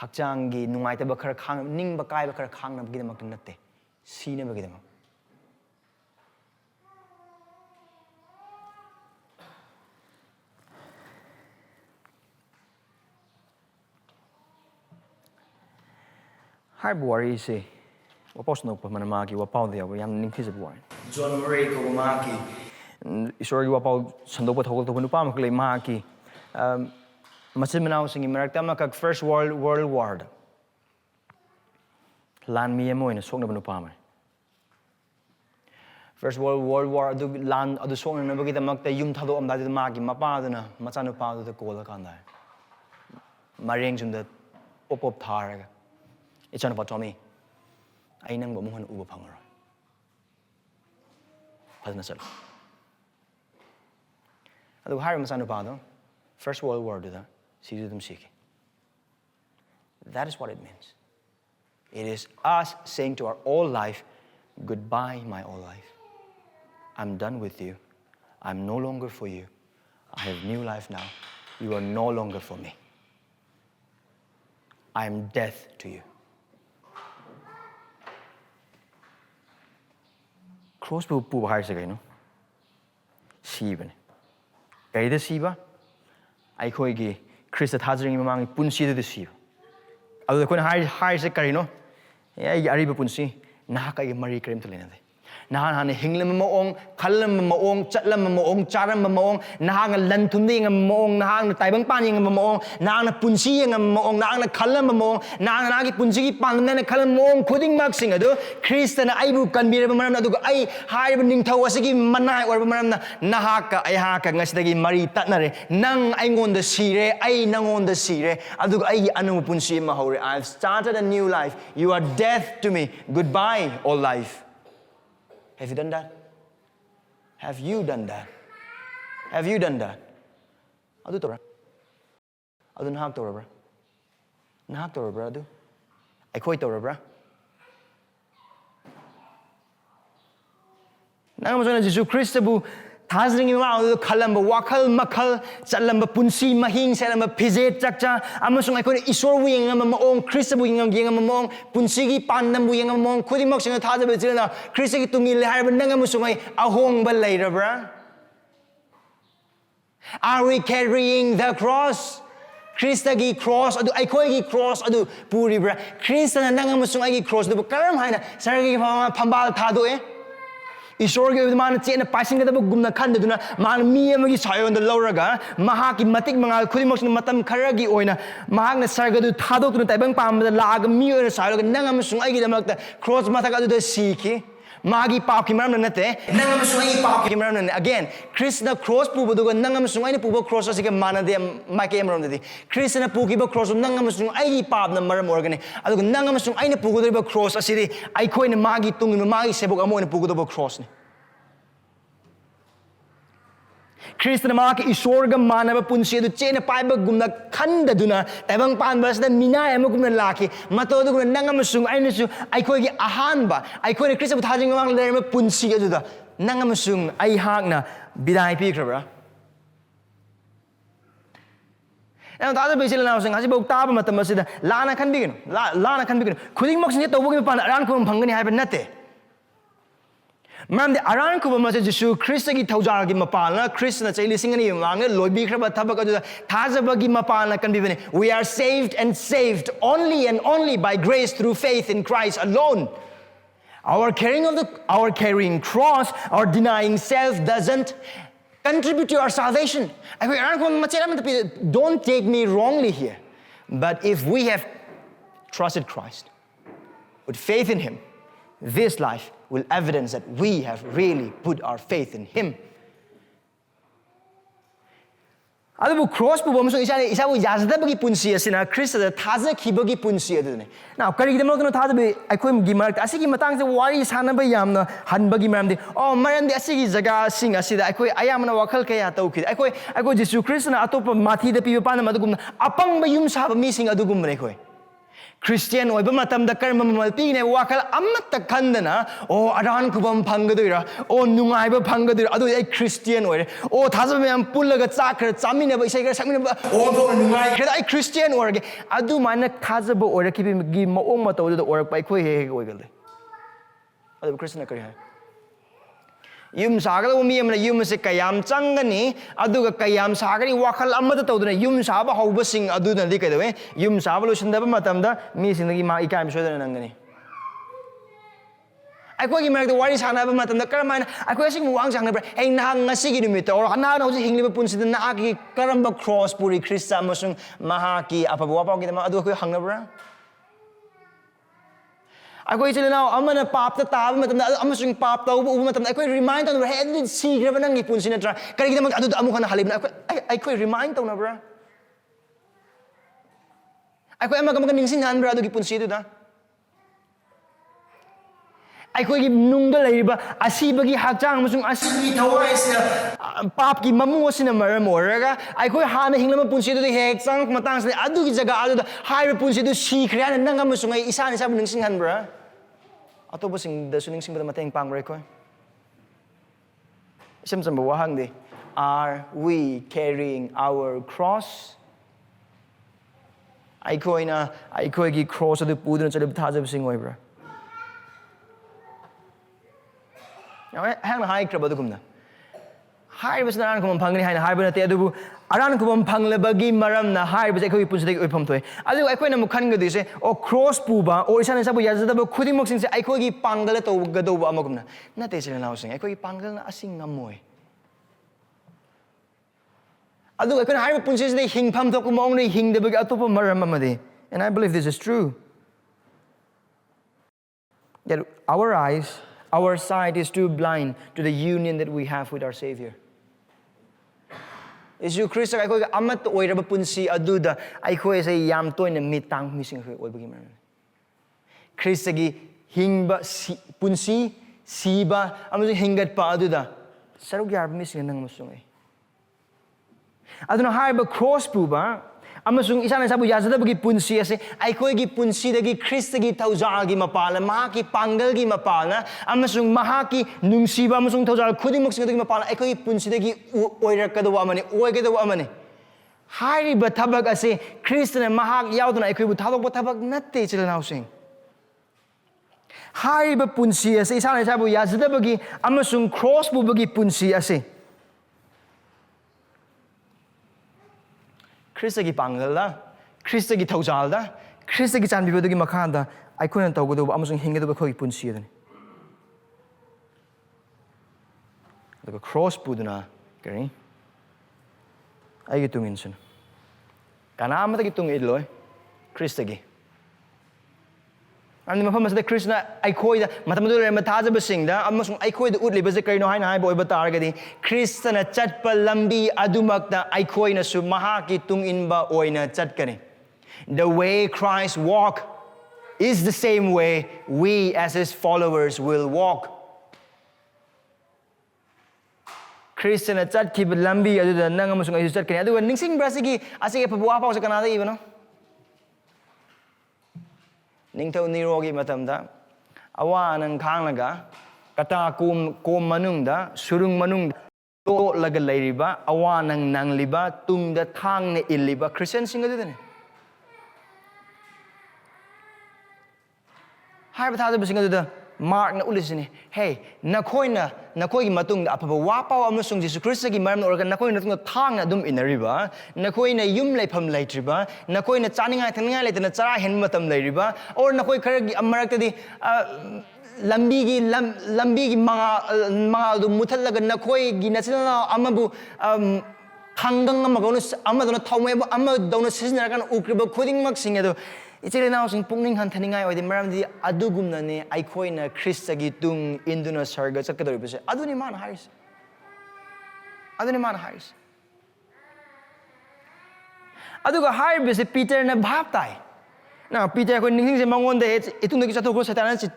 hakchang gi nungai ta ba khar khang ning ba kai ba khar khang na bi mak nate si ne ba gi hai buari se wa pos no pa man ma ki wa pau de ya yam ning khis buari John Murray ko ma ki Isorgi wapau sandopa thokol to nupa maklei mahaki machin manau singi marakta makak First World War lan mi emo ina sokna nupa mai First World War adu lan adu sokna na bagi damakta yum thado amda de magi mapa duna macha nupa du kola kanda mareng junda pop tharaga ichana patomi ai nang bamu han uba phangara phadna sal adu har macha nupa do First World War do da sidum siki that is what it means. It is us saying to our old life, goodbye, my old life. I'm done with you. I'm no longer for you. I have new life now. You are no longer for me. I am death to you. Cross pu bahar se gai no. Siba ne. Gai da siba. Eikhoi gi Khristabu thajring mamang punsi de siba. Adu ko na hai se kari no. Ay ariba punsi na ka mari krem to lena de na han hinglam maong khallam maong chatlam maong charam maong na hang lan thumni ngam maong na hang taibang pan ngam maong na na punsi ngam maong na na khallam maong na na gi punsi gi pan na khallam maong khuding mak sing adu Krista na aibu kanbir ba maram adu ai hai ba ning thau asigi manai or ba maram na ha ka ai ha ka ngasdagi mari tatnare nang ai ngon da sire ai nangon da sire adu ai anu punsi ma hore I've started a new life you are death to me goodbye old life. Have you done that? Have you done that? Have you done that? Adu tora. Adu nahak tora bra. Nahak tora bra adu. Eikhoi tora bra. Nang masona Jesu Khristabu thajring ma adu khalamba wakal makhal chalamba punsi mahing selamba phije chakcha amasung eikhoi isor wi ngam maong Khristabu ngam ngam maong punsi gi pandam bu ngam maong khudi mak sing thajabe chilna Krista gi tungil le harba nang amasung ai ahong ba leirabra. Are we carrying the cross? Krista gi cross adu eikhoi gi cross adu puri bra Krista na nang amasung ai gi cross du karam haina sargi phambal thado e Isorgi man chena passing da gumna khande duna man mi amagi sayon da lauraga mahaki matik mangal khudimok sing matam kharagi oina mahakna sarga du thadok tuna taibang pam da lag mi oina sayoga nangam sung ai gi damakta cross mathak adu da siki magi pap ki maram nate nangam sung ai pap ki maram again Krishna cross pu bu du nangam sung ai pu bu cross asige manade ma ke maram dadi Krishna pu ki ba cross nangam sung ai gi pap na maram organe adu nangam sung ai ne pu gu ba cross asidi ai khoi ne magi tung no magi sebok amo ne pu gu ba cross ni Krista ma ki isorga manaba punsi du chena paiba gumna khanda duna taibang pan bas da minai ama gumna laki mato du gumna nangam sung aina su eikhoi gi ahan ba eikhoi ne Krista thajing mang le punsi adu da nangam sung ai hakna bidai pi khrabra na da be sila na sung hasi bok ta ba matam asida lana khan bigin lana khan bigin khuding mak sing to bu gi pan ran khum phangani haiba nate Mam de aran ko ma Jesu Krista gi thaujar gi mapalna Krista chaili singani mangne loibi khraba thabak adu thajaba gi mapalna kan bibene we are saved and saved only and only by grace through faith in Christ alone. Our carrying cross, our denying self doesn't contribute to our salvation. Don't take me wrongly here, but if we have trusted Christ with faith in Him, this life will evidence that we have really put our faith in Him. Adu cross bu bom so isa bu yazda bagi punsi asina Krista da thaja khibagi punsi adune now kari gidam no thaja be aikhoi gi marak asigi matang se wari sana ba yamna hanbagi maram de oh maram de asigi jaga sing asida aikhoi ayamna wakhal kaya tauki aikhoi Jesu Krista na atop mathi da pi pa na madugum apang ba yum sa ba mi sing adugum ne khoi Christian oiba matam da karma malpi ne wakal amatta khandana o aran kubam phangadoira o nungai ba phangadoira adu ai Christian oire o thaja me am pullaga chakra chamina ba isai ga sakmina ba o do nungai kheda ai Christian orge adu mana thaja ba oire ki gi maong ma to do orak pai khoi he oigal de adu Christian kari hai yum sagala mi amna yum se kayam changani aduga kayam sagari wakhal amada tawduna yum saba hauba sing aduna di kaidawe yum saba lo sindaba matamda mi sindagi ma ikai soidana nangani ꯑꯩꯈꯣꯏꯒꯤ ꯃꯔꯛꯇ ꯋꯥꯔꯤ ꯁꯥꯟꯅꯕ ꯃꯇꯝꯗ ꯀꯔꯝꯍꯥꯏꯅ ꯑꯩꯈꯣꯏ ꯑꯁꯤꯒꯤ ꯋꯥꯍꯪ ꯁꯥꯟꯅꯕ꯭ꯔꯥ ꯅꯍꯥꯛ ꯉꯁꯤꯒꯤ ꯅꯨꯃꯤꯠꯇ ꯑꯣꯔ ꯅꯍꯥꯛꯅ ꯍꯧꯖꯤꯛ ꯍꯤꯡꯂꯤꯕ ꯄꯨꯟꯁꯤꯗ ꯅꯍꯥꯛꯀꯤ ꯀꯔꯝꯕ ꯈ꯭ꯔꯣꯁ ꯄꯨꯔꯤ ꯈ꯭ꯔꯤꯁꯇ ꯑꯃꯁꯨꯡ ꯃꯍꯥꯛꯀꯤ ꯑꯐꯕ ꯋꯥꯄꯥꯎꯒꯤꯗꯃꯛ ꯑꯗꯨ ꯑꯩꯈꯣꯏ ꯍꯪꯅꯕ꯭ꯔꯥ? ꯑꯩꯈꯣꯏ ꯏꯆꯤꯜ ꯏꯅꯥꯎ ꯑꯃꯅ ꯄꯥꯞꯇ ꯇꯥꯕ ꯃꯇꯝꯗ ꯑꯃꯁꯨꯡ ꯄꯥꯞ ꯇꯧꯕ ꯎꯕ ꯃꯇꯝꯗ ꯑꯩꯈꯣꯏ ꯔꯤꯃꯥꯏꯟ ꯇꯧꯅꯕ꯭ꯔꯥ? ꯑꯗꯨꯗꯤ ꯁꯤꯈ꯭ꯔꯕ ꯅꯪꯒꯤ ꯄꯨꯟꯁꯤ ꯅꯠꯇ꯭ꯔꯥ? ꯀꯔꯤꯒꯤꯗꯃꯛ ꯑꯗꯨꯗ ꯑꯃꯨꯛ ꯍꯟꯅ ꯍꯜꯂꯤꯕꯅꯣ? ꯑꯩꯈꯣꯏ ꯔꯤꯃꯥꯏꯟ ꯇꯧꯅꯕ꯭ꯔꯥ? ꯑꯩꯈꯣই ꯑꯃꯒ ꯅꯤꯡꯁꯤꯡꯍꯟꯕ꯭ꯔꯥ ꯑꯗꯨꯒꯤ ꯄꯨꯟꯁꯤꯗꯨꯗ? ꯑꯩꯈꯣꯏꯒꯤ ꯅꯨꯡꯗ ꯂꯩꯔꯤꯕ ꯑꯁꯤꯕꯒꯤ ꯍꯛꯆꯥꯡ ꯑꯃꯁꯨꯡ ꯑꯁꯤꯕꯒꯤ ꯊꯋꯥꯏ ꯑꯁꯤꯅ ꯄꯥꯞꯀꯤ ꯃꯃꯨ ꯑꯁꯤꯅ ꯃꯔꯝ ꯑꯣꯏꯔꯒ ꯑꯩꯈꯣꯏ ꯍꯥꯟꯅ ꯍꯤꯡꯂꯝꯕ ꯄꯨꯟꯁꯤꯗꯨꯗ ꯍꯦꯛ ꯆꯪꯉꯛꯄ ꯃꯇꯥꯡꯁꯤꯗ ꯑꯗꯨꯒꯤ ꯖꯒꯥ ꯑꯗꯨꯗ ꯍꯥꯏꯔꯤꯕ ꯄꯨꯟꯁꯤꯗꯨ ꯁꯤꯈ꯭ꯔꯦ ꯍꯥꯏꯅ ꯅꯪ ꯑꯃꯁꯨꯡ ꯑꯩ ꯏꯁꯥꯅ ꯏꯁꯥꯕꯨ ꯅꯤꯡꯁꯤꯡꯍꯟꯕ꯭ꯔꯥ? ꯑꯇꯣꯞꯄꯁꯤꯡꯗꯁꯨ ꯅꯤꯡꯁꯤꯡꯕꯗ ꯃꯇꯦꯡ ꯄꯥꯡꯕ꯭ꯔꯥ ꯑꯩꯈꯣꯏ? ꯏꯁꯝ ꯁꯝꯕ ꯋꯥꯍꯪꯗꯤ Are we carrying our cross? ꯑꯩꯈꯣꯏꯅ ꯑꯩꯈꯣꯏꯒꯤ ꯈ꯭ꯔꯣꯁ ꯑꯗꯨ ꯄꯨꯗꯨꯅ ꯆꯠꯂꯤꯕ ꯊꯥꯖꯕꯁꯤꯡ ꯑꯣꯏꯕ꯭ꯔꯥ? ꯑꯩꯍꯥꯛꯅ ꯍꯥꯏꯈ꯭ꯔꯕ ꯑꯗꯨꯒꯨꯝꯅ ꯍꯥꯏꯔꯤꯕꯁꯤꯅ ꯑꯔꯥꯟ ꯈꯨꯕꯝ ꯐꯪꯒꯅꯤ ꯍꯥꯏꯅ ꯍꯥꯏꯕ ꯅꯠꯇꯦ, ꯑꯗꯨꯕꯨ ꯑꯔꯥꯟ ꯈꯨꯕꯝ ꯐꯪꯂꯕꯒꯤ ꯃꯔꯝꯅ ꯍꯥꯏꯔꯤꯕꯁꯦ ꯑꯩꯈꯣꯏꯒꯤ ꯄꯨꯟꯁꯤꯗꯒꯤ ꯑꯣꯏꯐꯝ ꯊꯣꯛꯑꯦ. ꯑꯗꯨꯒ ꯑꯩꯈꯣꯏꯅ ꯑꯃꯨꯛ ꯈꯟꯒꯗꯣꯏꯁꯦ ꯈ꯭ꯔꯣꯁ ꯄꯨꯕ ꯏꯁꯥꯅ ꯏꯁꯥꯕꯨ ꯌꯥꯖꯗꯕ ꯈꯨꯗꯤꯡꯃꯛꯁꯤꯡꯁꯦ ꯑꯩꯈꯣꯏꯒꯤ ꯄꯥꯡꯒꯜ ꯇꯧꯒꯗꯧꯕ ꯑꯃꯒꯨꯝꯅ. ꯅꯠꯇꯦ ꯏꯆꯤꯜ ꯏꯅꯥꯎꯁꯤꯡ, ꯑꯩꯈꯣꯏꯒꯤ ꯄꯥꯡꯒꯜꯅ ꯑꯁꯤ ꯉꯝꯃꯣꯏ. ꯑꯗꯨꯒ ꯑꯩꯈꯣꯏꯅ ꯍꯥꯏꯔꯤꯕ ꯄꯨꯟꯁꯤꯁꯤꯗ ꯍꯤꯡꯐꯝ ꯊꯣꯛꯄ ꯃꯑꯣꯡꯗ ꯍꯤꯡꯗꯕꯒꯤ ꯑꯇꯣꯞꯄ ꯃꯔꯝ ꯑꯃꯗꯤ, and I believe this is true, that our sight is too blind to the union that we have with our Savior. Yesu Kristo ꯑꯩꯈꯣꯏꯒ ꯑꯃꯠꯇ ꯑꯣꯏꯔꯕ ꯄꯨꯟꯁꯤ ꯑꯗꯨꯗ ꯑꯩꯈꯣꯏꯁꯦ ꯌꯥꯝ ꯇꯣꯏꯅ ꯃꯤꯠ ꯇꯥꯡꯕ ꯃꯤꯁꯤꯡ ꯑꯩꯈꯣꯏ ꯑꯣꯏꯕꯒꯤ ꯃꯔꯝꯅꯤ. ꯈ꯭ꯔꯤꯁꯇꯒꯤ ꯍꯤꯡꯕ ꯄꯨꯟꯁꯤ, ꯁꯤꯕ ꯑꯃꯁꯨꯡ ꯍꯤꯡꯒꯠꯄ ꯑꯗꯨꯗ ꯁꯔꯨꯛ ꯌꯥꯔꯕ ꯃꯤꯁꯤꯡ ꯅꯪ ꯑꯃꯁꯨꯡ ꯑꯩ. ꯑꯗꯨꯅ ꯍꯥꯏꯔꯤꯕ ꯈ꯭ꯔꯣꯁ ꯄꯨꯕ ꯑꯃꯁꯨꯡ ꯏꯁꯥꯅ ꯏꯁꯥꯕꯨ ꯌꯥꯖꯗꯕꯒꯤ ꯄꯨꯟꯁꯤ ꯑꯁꯤ ꯑꯩꯈꯣꯏꯒꯤ ꯄꯨꯟꯁꯤꯗꯒꯤ ꯈ꯭ꯔꯤꯁꯇꯒꯤ ꯊꯧꯖꯥꯜꯒꯤ ꯃꯄꯥꯜꯅ, ꯃꯍꯥꯛꯀꯤ ꯄꯥꯡꯒꯜꯒꯤ ꯃꯄꯥꯜꯅ ꯑꯃꯁꯨꯡ ꯃꯍꯥꯛꯀꯤ ꯅꯨꯡꯁꯤꯕ ꯑꯃꯁꯨꯡ ꯊꯧꯖꯥꯜ ꯈꯨꯗꯤꯡꯃꯛꯁꯤꯡ ꯑꯗꯨꯒꯤ ꯃꯄꯥꯜꯅ ꯑꯩꯈꯣꯏꯒꯤ ꯄꯨꯟꯁꯤꯗꯒꯤ ꯑꯣꯏꯔꯛꯀꯗꯧꯕ ꯑꯃꯅꯤ, ꯑꯣꯏꯒꯗꯧꯕ ꯑꯃꯅꯤ. ꯍꯥꯏꯔꯤꯕ ꯊꯕꯛ ꯑꯁꯤ ꯈ꯭ꯔꯤꯁꯇꯅ ꯃꯍꯥꯛ ꯌꯥꯎꯗꯅ ꯑꯩꯈꯣꯏꯕꯨ ꯊꯥꯗꯣꯛꯄ ꯊꯕꯛ ꯅꯠꯇꯦ ꯏꯆꯤꯜ ꯏꯅꯥꯎꯁꯤꯡ. ꯍꯥꯏꯔꯤꯕ ꯄꯨꯟꯁꯤ ꯑꯁꯤ ꯏꯁꯥꯅ ꯏꯁꯥꯕꯨ ꯌꯥꯖꯗꯕꯒꯤ ꯑꯃꯁꯨꯡ ꯈ꯭ꯔꯣꯁ ꯄꯨꯕꯒꯤ ꯄꯨꯟꯁꯤ ꯑꯁꯤ ꯈ꯭ꯔꯤꯁꯇꯒꯤ ꯄꯥꯡꯒꯜꯗ, ꯈ꯭ꯔꯤꯁꯇꯒꯤ ꯊꯧꯖꯥꯜꯗ, ꯈ꯭ꯔꯤꯁꯇꯒꯤ ꯆꯥꯟꯕꯤꯕꯗꯨꯒꯤ ꯃꯈꯥꯗ ꯑꯩꯈꯣꯏꯅ ꯇꯧꯒꯗꯧꯕ ꯑꯃꯁꯨꯡ ꯍꯤꯡꯒꯗꯧꯕ ꯑꯩꯈꯣꯏꯒꯤ ꯄꯨꯟꯁꯤ ꯑꯗꯨꯅꯤ. ꯑꯗꯨꯒ ꯈ꯭ꯔꯣꯁ ꯄꯨꯗꯨꯅ ꯀꯔꯤ? ꯑꯩꯒꯤ ꯇꯨꯡ ꯏꯟꯁꯅꯨ. ꯀꯅꯥꯃꯇꯒꯤ ꯇꯨꯡ ꯏꯜꯂꯣꯏ, ꯈ꯭ꯔꯤꯁꯇꯒꯤ. ꯑꯗꯨꯅ ꯃꯐꯝ ꯑꯁꯤꯗ ꯈ꯭ꯔꯤꯁꯇꯅ ꯑꯩꯈꯣꯏꯗ ꯃꯇꯝꯗꯨꯗ ꯂꯩꯔꯝꯕ ꯊꯥꯖꯕꯁꯤꯡꯗ ꯑꯃꯁꯨꯡ ꯑꯩꯈꯣꯏꯗ ꯎꯠꯂꯤꯕꯁꯦ ꯀꯔꯤꯅꯣ ꯍꯥꯏꯅ ꯍꯥꯏꯕ ꯑꯣꯏꯕ ꯇꯥꯔꯒꯗꯤ, ꯈ꯭ꯔꯤꯁꯇꯅ ꯆꯠꯄ ꯂꯝꯕꯤ ꯑꯗꯨꯃꯛꯇ ꯑꯩꯈꯣꯏꯅꯁꯨ ꯃꯍꯥꯛꯀꯤ ꯇꯨꯡ inba oina chatkani. The way Christ walked is the same way we as his followers will walk. Kristana chatkhiba lambi aduda nang amasung aisu chatkani. Aduga ningsingbra asigi apabu apause kanada ibano? Ningthau Nirogi matamda awa nang khanglaga kata kom manungda surung manungda laga leiriba awa nang nangliba tungda thangna illiba Christian singa dudane. Harba thada singa duda Mark na ulisini, hey, nakoy matungda apaba wapaw amasung Jesus Christ gi maram organ nakoy natunga thang adum inariba, nakoy na yum lepham leitriba, nakoy na chaninga thaninga leitana chara hen matam leiriba, or nakoy kharagi amarakadi lambigi mga du muthallaga nakoy gi nachina amabu khangdang amagonu amadona thawmeba amadona sizinarakan ukriba khudingmak singedo ichile now sing pungning hantaningai oide maramdi adugumna ne eikhoina Kristagi tung induna sarga chakadoribase aduni man haris aduga haibese Peter na bhaptai na Peter ko ninging se mangonde itungdagi chathokro satan si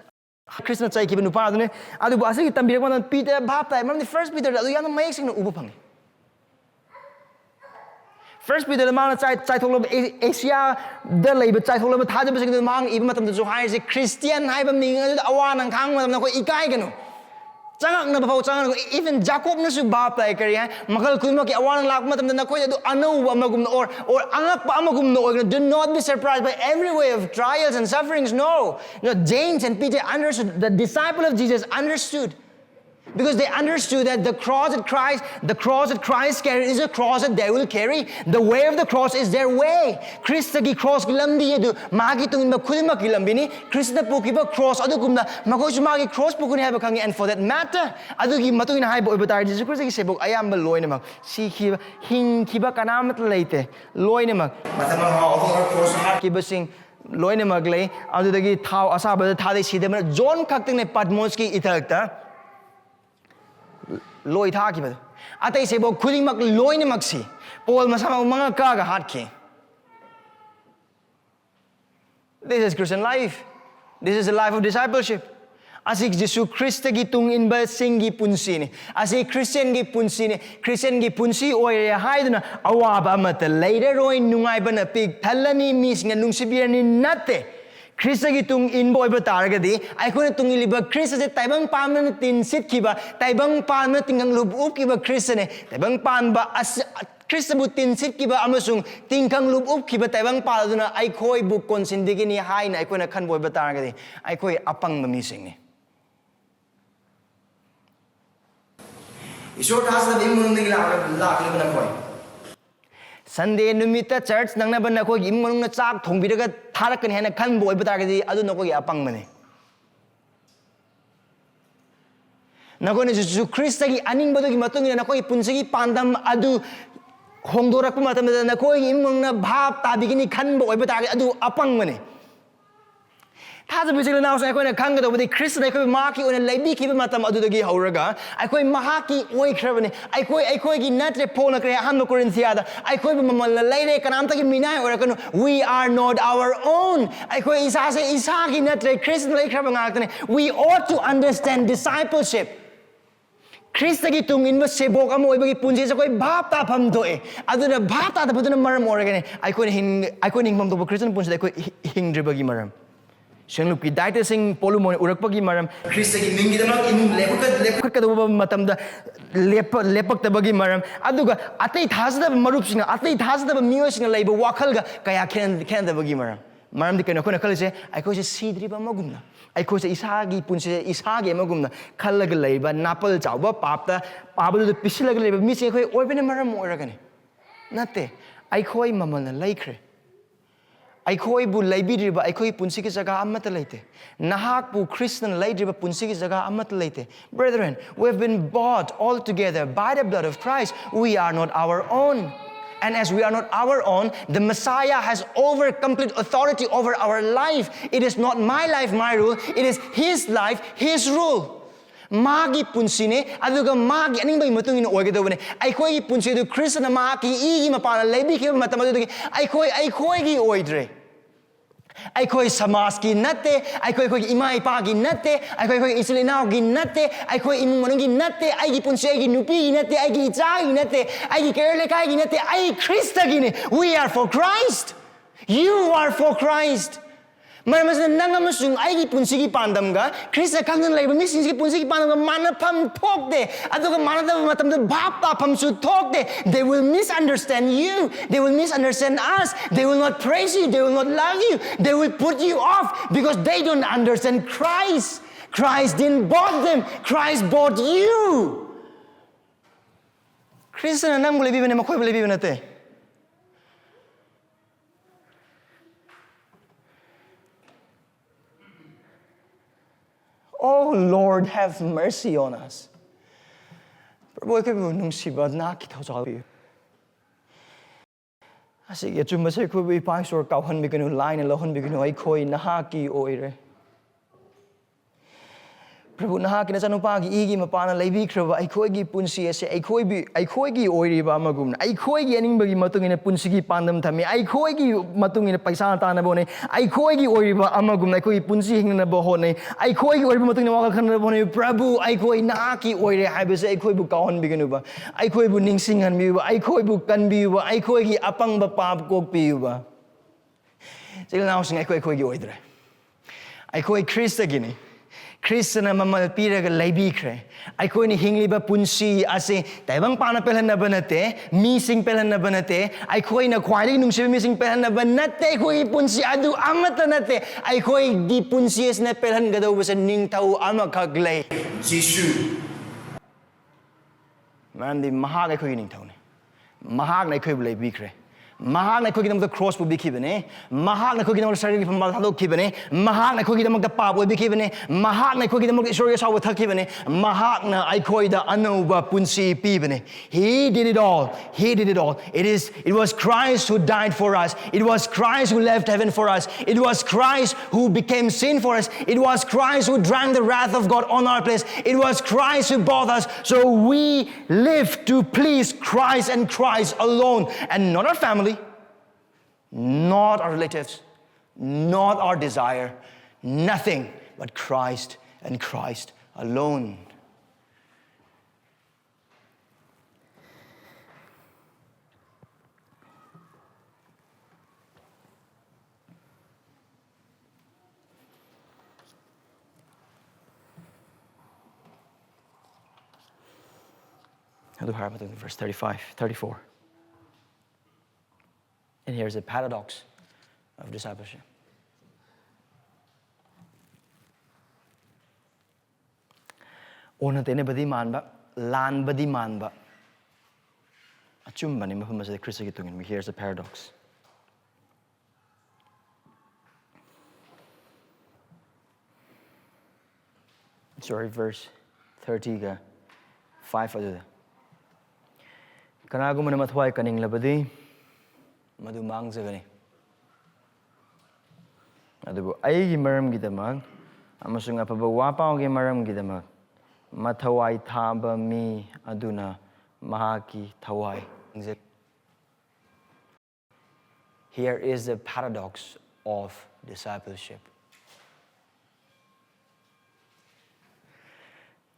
Krishna chai kiba nupa adune adubu asigi tambirakman Peter bhaptai maramdi first Peter adu yana mayek sing ubu phangi. First Peter the man chai tholab Asia the labor chai tholab thajabasa the mang even matam the high is Christian haiba ning awan ang khang matam ko ikai gano changak na bapaw changak even Jacob na su baptai kariya makal kuima ki awan lak matam na ko adu anaw amagum or angak pa amagum no. Do not be surprised by every way of trials and sufferings. No, James and Peter understood, the disciple of Jesus understood Because they understood that the cross that Christ carried is a cross that they will carry. The way of the cross is their way. Kristagi cross lambi adu magi tungin khudima ki lambi ni Krista pukiba cross adu kumna magosu magi cross pukuni haiba khangi, and for that matter adu ki matungin haiba oibatar Jesus Christ ki sebok ayamba loina mak si khiba hing khiba kanamat leite loina mak matama ha cross har ki basing loina mak lei adudagi thau asaba thadai sidema John khakting ne Patmos ki ithakta loi tha ki ba atai sebok khuding mak loina mak si Paul masama mga kaga hat ki. This is Christian life. This is the life of discipleship. Asik Jesu Krista gi tung in ba singi punsi ni. Asik Christian gi punsi oi haiduna awaba mata later oi nungai ba na pig thalani mis nga nungsibir ni nate. Krista gi tung in boy ba targadi ai ko na tung iliba Krista se taibang pam na tin sit ki ba taibang pam na tingang lub up ki ba Krista ne taibang pam ba Khristabu tin sit kiba amasung tingkang lub up kiba taibang paladuna eikhoi bu konsindigi ni hai na aikoi na khan boy batarga di eikhoi apang mamising ni Isor khas na imung ngi la na koi Sunday numita church nang na ban na koi imung na chak thongbiraga tharakani hena khan boy batarga di adu na koi apang mani Nakoi Jesu Krista gi aning badu gi matung na koi punsigi pandam adu Hongdorakpa matamda nakoi imung na bhap tabigini khanba oiba tagi adu apang mane Thajabasa now sai koina khanga do bodi Krista ai koi maki ona leibi ki matam adu dagi hauraga ai koi mahaki oi khrabane ai koi gi natre pona kre han Corinthians da ai koi mamal la leire kanam ta gi minai ora kanu we are not our own ai koi isa gi natre Krista lai khraba ngak we ought to understand discipleship Krista gi tung in ba sebok amo ibagi punji sa koi bhap ta pham doe aduna bhap ta baduna maram oragane ai ko ning mam do Christian punji ai ko hing dribagi maram Shenlup ki daita sing polumon urakpagi maram Krista gi mingi damak in lepak ka do matam da lepak ta bagi maram aduga atai thasda marup singa atai thasda miyo singa leiba wakhal ga kaya khen da bagi maram di kena ko na khalse ai ko se sidri ba magumna ai ko se isagi punse isagi magumna khallaga leiba napal chawba papta pabadu pisilaga leiba mi se khoi oibena maram oragane nate ai khoi mamalna laikre ai khoi bu leibidriba ai khoi punsi ki jaga amata leite nahak bu Christian leidriba punsi ki jaga amata leite brethren we have been bought all together by the blood of Christ we are not our own. And as we are not our own, the Messiah has complete authority over our life. It is not my life, my rule. It is His life, His rule. Magi punsine, aduga magi aning bai matung in oigedobane. Eikhoi gi punsi du Krista na maki igi mapana lebi ki matamadu gi eikhoi gi oidre. Eikhoi samas ki natte, eikhoi gi imai pa gi natte, eikhoi gi isilinaw gi natte, eikhoi imung manung gi natte, ai gi punsi gi nupi gi natte, ai gi cha gi natte, ai gi kerle kai gi natte, ai Krista gi ne. We are for Christ. You are for Christ. Maramas na nangamasung ai gi punsi gi pandam ga Krista kangan leiba mising gi punsi gi pandam ga manapam thok de aduga manada matam de bhap ta pham su thok de they will misunderstand you, they will misunderstand us, they will not praise you, they will not love you, they will put you off because they don't understand Christ. Christ didn't bought them, Christ bought you. Krista na nang boleh bibi na makoy boleh bibi na te. Oh Lord, have mercy on us. Boy, kami nung sibat na kita sabi. Asik ya cuma saya kubi pastor kauhan biganu line lohon biganu eikhoi nahaki oire. Prabhu nahaki na sanu pagi igi mapana leibi kraba eikhoi gi punsi ese eikhoi gi oire ba magum eikhoi gi aning bagi matung ina punsi gi pandam thami eikhoi gi matung ina paisa ta na bone eikhoi gi oire ba amagum eikhoi punsi hingna ba hone eikhoi gi oire matung ina wakal khan bone Prabhu eikhoi nahaki oire haibase eikhoi bu kaon biganu ba eikhoi bu ningsing han bi ba eikhoi bu kan bi ba eikhoi gi apang ba pap kok pi ba sila na sing eikhoi gi oidre eikhoi Krista gini Krista na mamal piraga leibi kre eikhoi ni hingliba punsi ase taibang pana pelan na banate mising pelan na banate eikhoi na khwaili nungsiba mising pelan na banate eikhoi punsi adu amata nate eikhoi gi punsi es na pelan gadaw basa ningtau ama kaglay Jesu ꯃꯔꯝꯗꯤ ꯃꯍꯥꯛ ꯑꯩꯈꯣꯏꯒꯤ ꯅꯤꯡꯊꯧꯅꯤ ꯃꯍꯥꯛꯅ ꯑꯩꯈꯣꯏꯕꯨ ꯂꯩꯕꯤꯈ꯭ꯔꯦ ꯃꯍꯥꯛꯅ ꯑꯩꯈꯣꯏꯒꯤꯗꯃꯛꯇ cross ꯄꯨꯕꯤꯈꯤꯕꯅꯤ ꯃꯍꯥꯛꯅ ꯑꯩꯈꯣꯏꯒꯤꯗꯃꯛꯇ ꯁꯔꯒꯤ ꯐꯝꯕꯥꯜ ꯊꯥꯗꯣꯛꯈꯤꯕꯅꯤ ꯃꯍꯥꯛꯅ ꯑꯩꯈꯣꯏꯒꯤꯗꯃꯛꯇ ꯄꯥꯞ ꯑꯣꯏꯕꯤꯈꯤꯕꯅꯤ ꯃꯍꯥꯛꯅ ꯑꯩꯈꯣꯏꯒꯤꯗꯃꯛꯇ ꯏꯁꯣꯔꯒꯤ ꯑꯁꯥꯎꯕ ꯊꯛꯈꯤꯕꯅꯤ ꯃꯍꯥꯛꯅ ꯑꯩꯈꯣꯏꯗ ꯑꯅꯧꯕ ꯄꯨꯟꯁꯤ pibane. He did it all. He did it all. It was Christ who died for us. It was Christ who left heaven for us. It was Christ who became sin for us. It was Christ who drank the wrath of God on our place. It was Christ who bought us. So we live to please Christ and Christ alone, and not our family, not our relatives, not our desire, nothing but Christ and Christ alone. Verse 35, 34. And here's a paradox of discipleship. Ona tene badi manba, lan badi manba. Achum bani mafam asade Krista ki tungin. Here's a paradox. Sorry, verse 30 ga 5 aduda. Kanagumana mathwai kaning labadi madu mangjagani. Adubu aigi maram gidamag amasung apaba wapaw gi maram gidamag mathawai thaba mi aduna mahaki thawai. Here is the paradox of discipleship.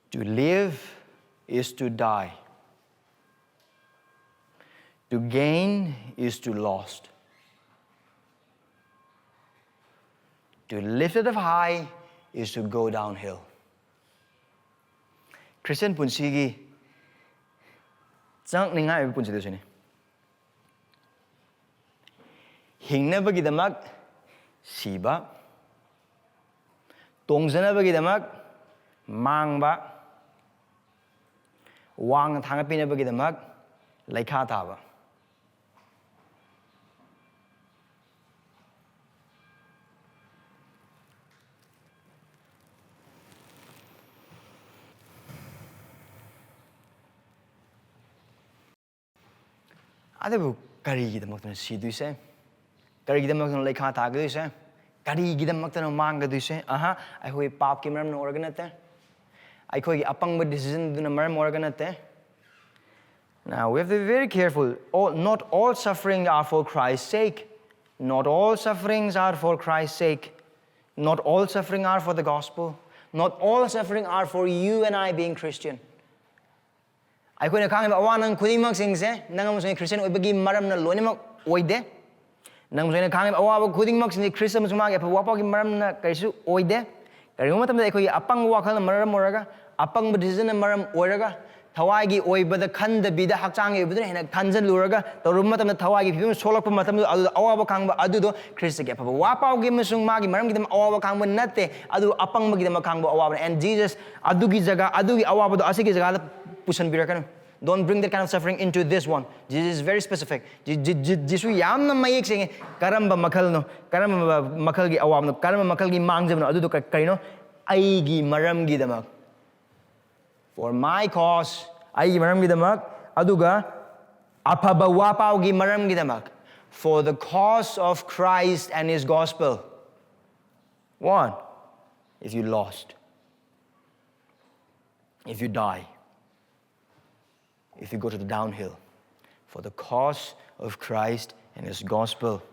To live is to die. To gain is to lost. To lift it up high is to go downhill. Christian punsigi chang ningai punsi de sini. Hingna bagi damak siba. Tongjanaba bagi damak mangba. Wang thangapina bagi damak laikha taba. Adabu karigidamaktana siduise, karigidamaktana laikha tagaduise, karigidamaktana mangaduise. Eikhoi pap ki maram na organate, eikhoi apangba decision duna maram organate. Now we have to be very careful. Not all sufferings are for Christ's sake. Not all sufferings are for Christ's sake. Not all suffering are for the gospel. Not all suffering are for you and I being Christian. ꯑꯩꯈꯣꯏꯅ ꯈꯪꯉꯤꯕ ꯑꯋꯥ ꯅꯪ ꯈꯨꯗꯤꯡꯃꯛꯁꯤꯡꯁꯦ ꯅꯪ ꯑꯃꯁꯨꯡ Christian ꯑꯣꯏꯕꯒꯤ ꯃꯔꯝꯅ ꯂꯣꯏꯅꯃꯛ ꯑꯣꯏꯗꯦ ꯅꯪ ꯑꯃꯁꯨꯡ ꯈꯪꯉꯤꯕ ꯑꯋꯥꯕ ꯈꯨꯗꯤꯡꯃꯛꯁꯤꯡꯁꯦ ꯈ꯭ꯔꯤꯁꯇ ꯑꯃꯁꯨꯡ ꯃꯥꯒꯤ ꯑꯐꯕ ꯋꯥꯄꯥꯎꯒꯤ ꯃꯔꯝꯅ ꯀꯔꯤꯁꯨ ꯑꯣꯏꯗꯦ ꯀꯔꯤꯒꯨꯝꯕ ꯃꯇꯝꯗ ꯑꯩꯈꯣꯏꯒꯤ ꯑꯄꯪꯕ ꯋꯥꯈꯜꯅ ꯃꯔꯝ ꯑꯣꯏꯔꯒ ꯑꯄꯪꯕ ꯗꯤꯁꯤꯖꯟꯅ ꯃꯔꯝ ꯑꯣꯏꯔꯒ ꯊꯋꯥꯏꯒꯤ ꯑꯣꯏꯕꯗ ꯈꯟꯗꯕꯤꯗ ꯍꯛꯆꯥꯡꯒꯤ ꯑꯣꯏꯕꯗꯨꯅ ꯍꯦꯟꯅ ꯈꯟꯖꯜꯂꯨꯔꯒ ꯇꯧꯔꯨꯕ ꯃꯇꯝꯗ ꯊꯋꯥꯏꯒꯤ ꯐꯤꯕꯝ ꯁꯣꯛꯂꯛꯄ ꯃꯇꯝꯗ ꯑꯗꯨꯗ ꯑꯋꯥꯕ ꯈꯥꯡꯕ ꯑꯗꯨꯗꯣ ꯈ꯭ꯔꯤꯁꯇꯒꯤ ꯑꯐꯕ ꯋꯥꯄꯥꯎꯒꯤ ꯑꯃꯁꯨꯡ ꯃꯥꯒꯤ ꯃꯔꯝꯒꯤꯗꯃꯛ ꯑꯋꯥꯕ ꯈꯥꯡꯕ ꯅꯠꯇꯦ ꯑꯗꯨ ꯑꯄꯪꯕꯒꯤꯗꯃꯛ ꯈꯥꯡꯕ ꯑꯋꯥꯕꯅꯤ and Jesus ꯑꯗꯨꯒꯤ ꯖꯒꯥ ꯑꯗꯨꯒꯤ ꯑꯋꯥꯕꯗꯣ ꯑꯁꯤꯒꯤ ꯖꯒꯥꯗ ꯄꯨꯁꯟꯕꯤꯔꯛꯀꯅꯨ. Don't bring that kind of suffering into this one. Jesus is very specific. Jesus yamna mayek senge karamba makal no, karamba makal gi awam no, karamba makal gi mangjam no. Adu do karino aigi maram gi damak. For my cause, aigi maram gi damak. Aduga apaba wapaw gi maram gi damak. For the cause of Christ and His gospel. One, if you lost, if you die. If you go to the downhill, for the cause of Christ and His gospel.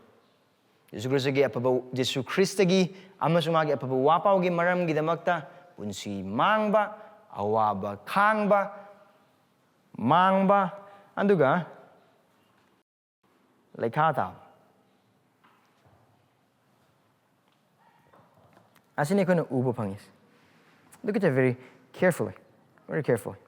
Jesu Christagi amasumagi apaba wapawgi maram gidamakta punsi mangba awaba kangba mangba anduga laikhata. Asini kono ubo pangis. Look at that very carefully, very carefully.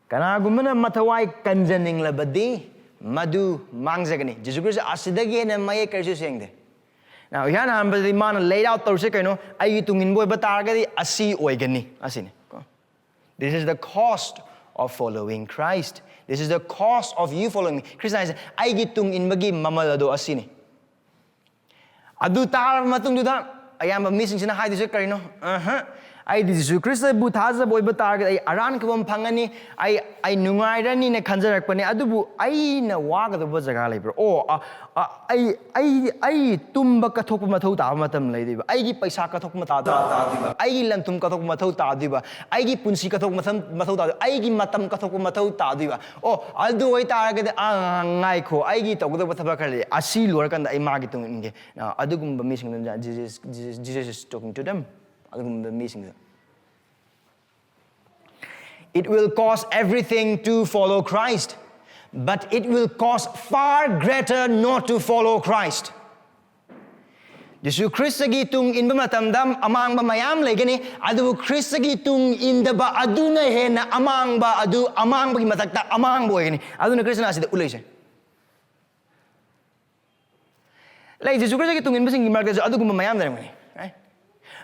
Kanagumana matawai kanjaning labadi madu mangjagani. Jesus Christ asidagi na maye karju sengde. Now, yan ang man laid out to say kayo, ay itungin boy bataragadi asi oigani. Asin. This is the cost of following Christ. This is the cost of you following me. Christ says, ay itungin magi mamalado asini. Adu tar matung duda, ayam missing sina hai dise kayo. Ay disu Khristabu Thajabasa bataragadi ay aran kabam pangani ay nungairani na kanjarakpani adubu ay na wagadaba jaga leibro. Oh, ay tumba kathok mathau ta matam leidiba. Ay gi paisa kathok mata ta diba. Ay gi lantum kathok mathau ta diba. Ay gi punsi kathok mathau ta. Ay gi matam kathok mathau ta diba. Oh, adu oi taragadi eikho ay gi tawgada bataba khali asi lorkanda ay magi tungin. Now adugum missing Jesus is talking to them. It will cost everything to follow Christ, but it will cost far greater not to follow Christ. Jesu Christagi tung in matamdam amang ba mayam legani adu Christagi tung in the ba aduna hena amang ba adu amang ba matakta amang boy gani aduna Christna asida ulay like Jesu Christagi tung in basing marka adu gum mayam daram gani.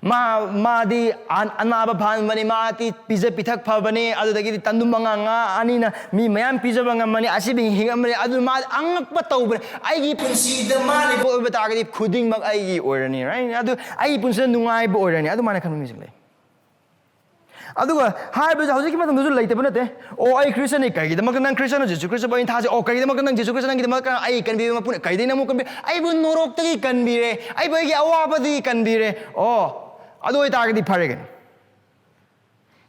Ma di anaba phan bani ma ti pizza pithak pha bani adu dagi tandu manga nga ani na mi mayam pizza banga mani asibi hingam bani adu ma angak pa taw bani ai gi punsi da ma le bo bata ga di khuding mak ai gi orani right adu ai punsi nungai bo orani adu mana khan mi sing le adu ga hai ba hauji ki ma tandu leite ba nate o ai Christian kai gi da mak nang Christian Jesu Christ ba in tha o kai da mak nang Jesu Christ nang gi da mak ai kan bi ma pun kai dina mo kan bi ai bu norok ta gi kan bi re ai ba gi awa ba di kan bi re o Ado itagadi pharegan.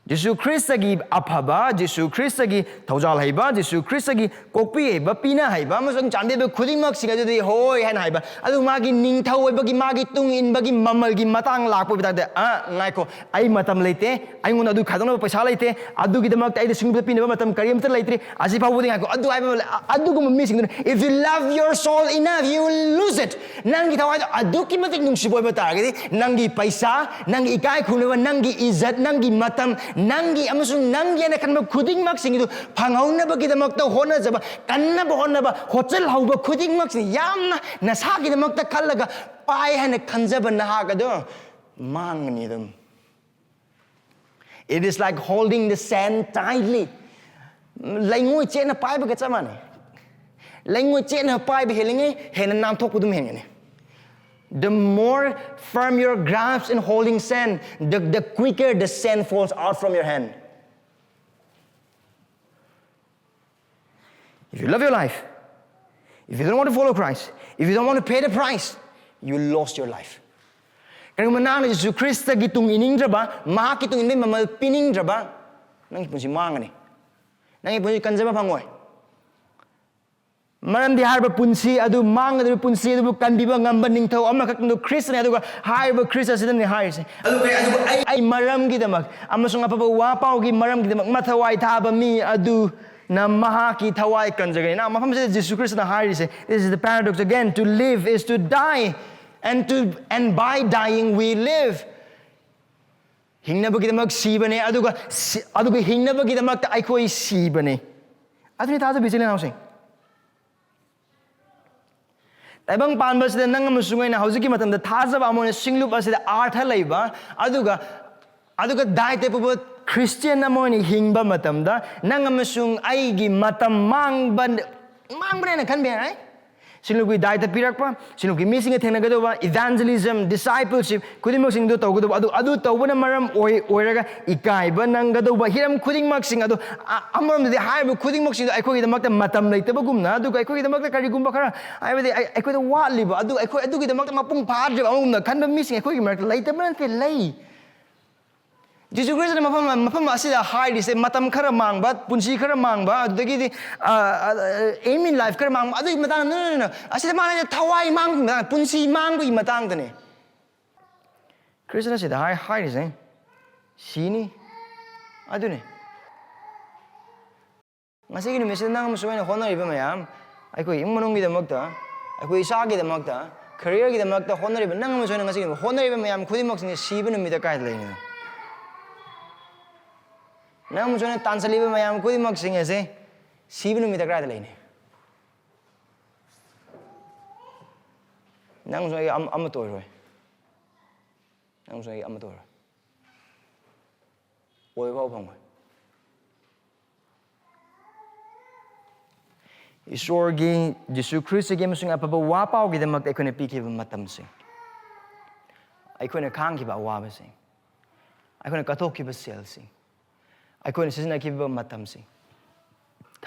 Jesu Christagi aphaba, Jesu Christagi thaujal haiba, Jesu Christagi kokpi haiba, pina haiba, amasung chande be khudingmak sigadi hoi han haiba. Adu magi ningthau oibagi magi tung inbagi mamalgi matang lakpo bitade ngaiko ai matam leite, ai ngon adu khadona paisa leite, adu gidamak tai de singbu pina matam kariyamta leite, aji phabudi ngaiko adu ai adu gum missing. If you love your soul enough, you will lose it. Nangi thawai adu ki matik nungsiboy batagadi, nangi paisa, nangi ikai khuneba, nangi izzat, nangi matam Nangi amasung nangi na kanba khuding mak sing idu phanghauna ba kidamak ta hona jaba kanna ba hona ba hotel hauba khuding mak sing yamna nasa kidamak ta khallaga pai hana khanjaba naha ga do mangni dum. It is like holding the sand tightly. Laingoi che na pai ba ka chamane. Laingoi che na pai ba helingai hena nam thok pudum hengene. The more firm your grasp in holding sand, the quicker the sand falls out from your hand. If you love your life, if you don't want to follow Christ, if you don't want to pay the price, you lost your life. Kaya manang Jesu Krista gitung ining draba, makitung ining mamal pining draba, nang ipunsi mangani, nang ipunsi kanjaba pangoy. Maram di harba punsi adu mang adu punsi adu kandiba ngamba ningthau ama kakno Christian adu harba Christian sidan ni haise adu ai maram gi damak amasung apa wa pau gi maram gi damak mathawai thaba mi adu na maha ki thawai kanjagani na mafam se Jesus Christ na haise. This is the paradox again. To live is to die, and by dying we live. Hingnaba gi damak sibane aduga hingnaba gi damak ta eikhoi sibane adu ni thaja bichile na sing Taibang panba sida nang amasungay na hauji ki matamda thajaba amone singlup asida artha leiba aduga daite pubo Christian amone hingba matamda nang amasung aigi matam mangban na kan be right singlup ki daite pirakpa singlup ki missing thengna gadoba evangelism discipleship kudimok sing do tawgodoba adu tawbana maram oiraga ikaiba nang gadoba hiram kudingmak sing adu amaram de haiba kudingmak sing aikoi da makta matam leitaba gumna adu aikoi da makta kari gumba khara aibade aikoi da watliba adu gi da makta mapung phadre amumna kanba missing aikoi gi makta leitaba nan te lei Jesus Christ na mapam asida high se matam khara mangba punsi khara mangba adagi di aim in life khara mangba adu matang no asida mana thawai mang punsi mangbu matang tane Christ asida high se sini adu ne ngasi gi message nang musuai na honor iba mayam aikoi immanong gi da makta aikoi isa gi da makta career gi da makta honor iba nang musuai ngasi gi honor iba mayam khudi mak sing sibun mi da kai leini Nang musuhnya tansaliba mayam kudi mak singa se sibinu mita kaya leine. ꯅꯪꯁꯨ ꯑꯩ ꯑꯃꯠꯇ ꯑꯣꯏꯔꯣꯏ ꯅꯪꯁꯨ ꯑꯩ ꯑꯃꯠꯇ ꯑꯣꯏꯔꯣꯏ ꯑꯣꯏꯕ ꯐꯪꯉꯣꯏ ꯏꯁꯣꯔꯒꯤ ꯖꯤꯁꯨ ꯈ꯭ꯔꯤꯁꯇꯒꯤ ꯑꯃꯁꯨꯡ ꯑꯐꯕ ꯋꯥ ꯄꯥꯎꯒꯤꯗꯃꯛꯇ ꯑꯩꯈꯣꯏꯅ ꯄꯤꯈꯤꯕ ꯃꯇꯝꯁꯤꯡ ꯑꯩꯈꯣꯏꯅ ꯈꯥꯡꯈꯤꯕ ꯑꯋꯥꯕꯁꯤꯡ ꯑꯩꯈꯣꯏꯅ ꯀꯠꯊꯣꯛꯈꯤꯕ ꯁꯦꯜꯁꯤꯡ ꯑꯩꯈꯣꯏꯅ ꯁꯤꯖꯤꯟꯅꯈꯤꯕ ꯃꯇꯝꯁꯤꯡ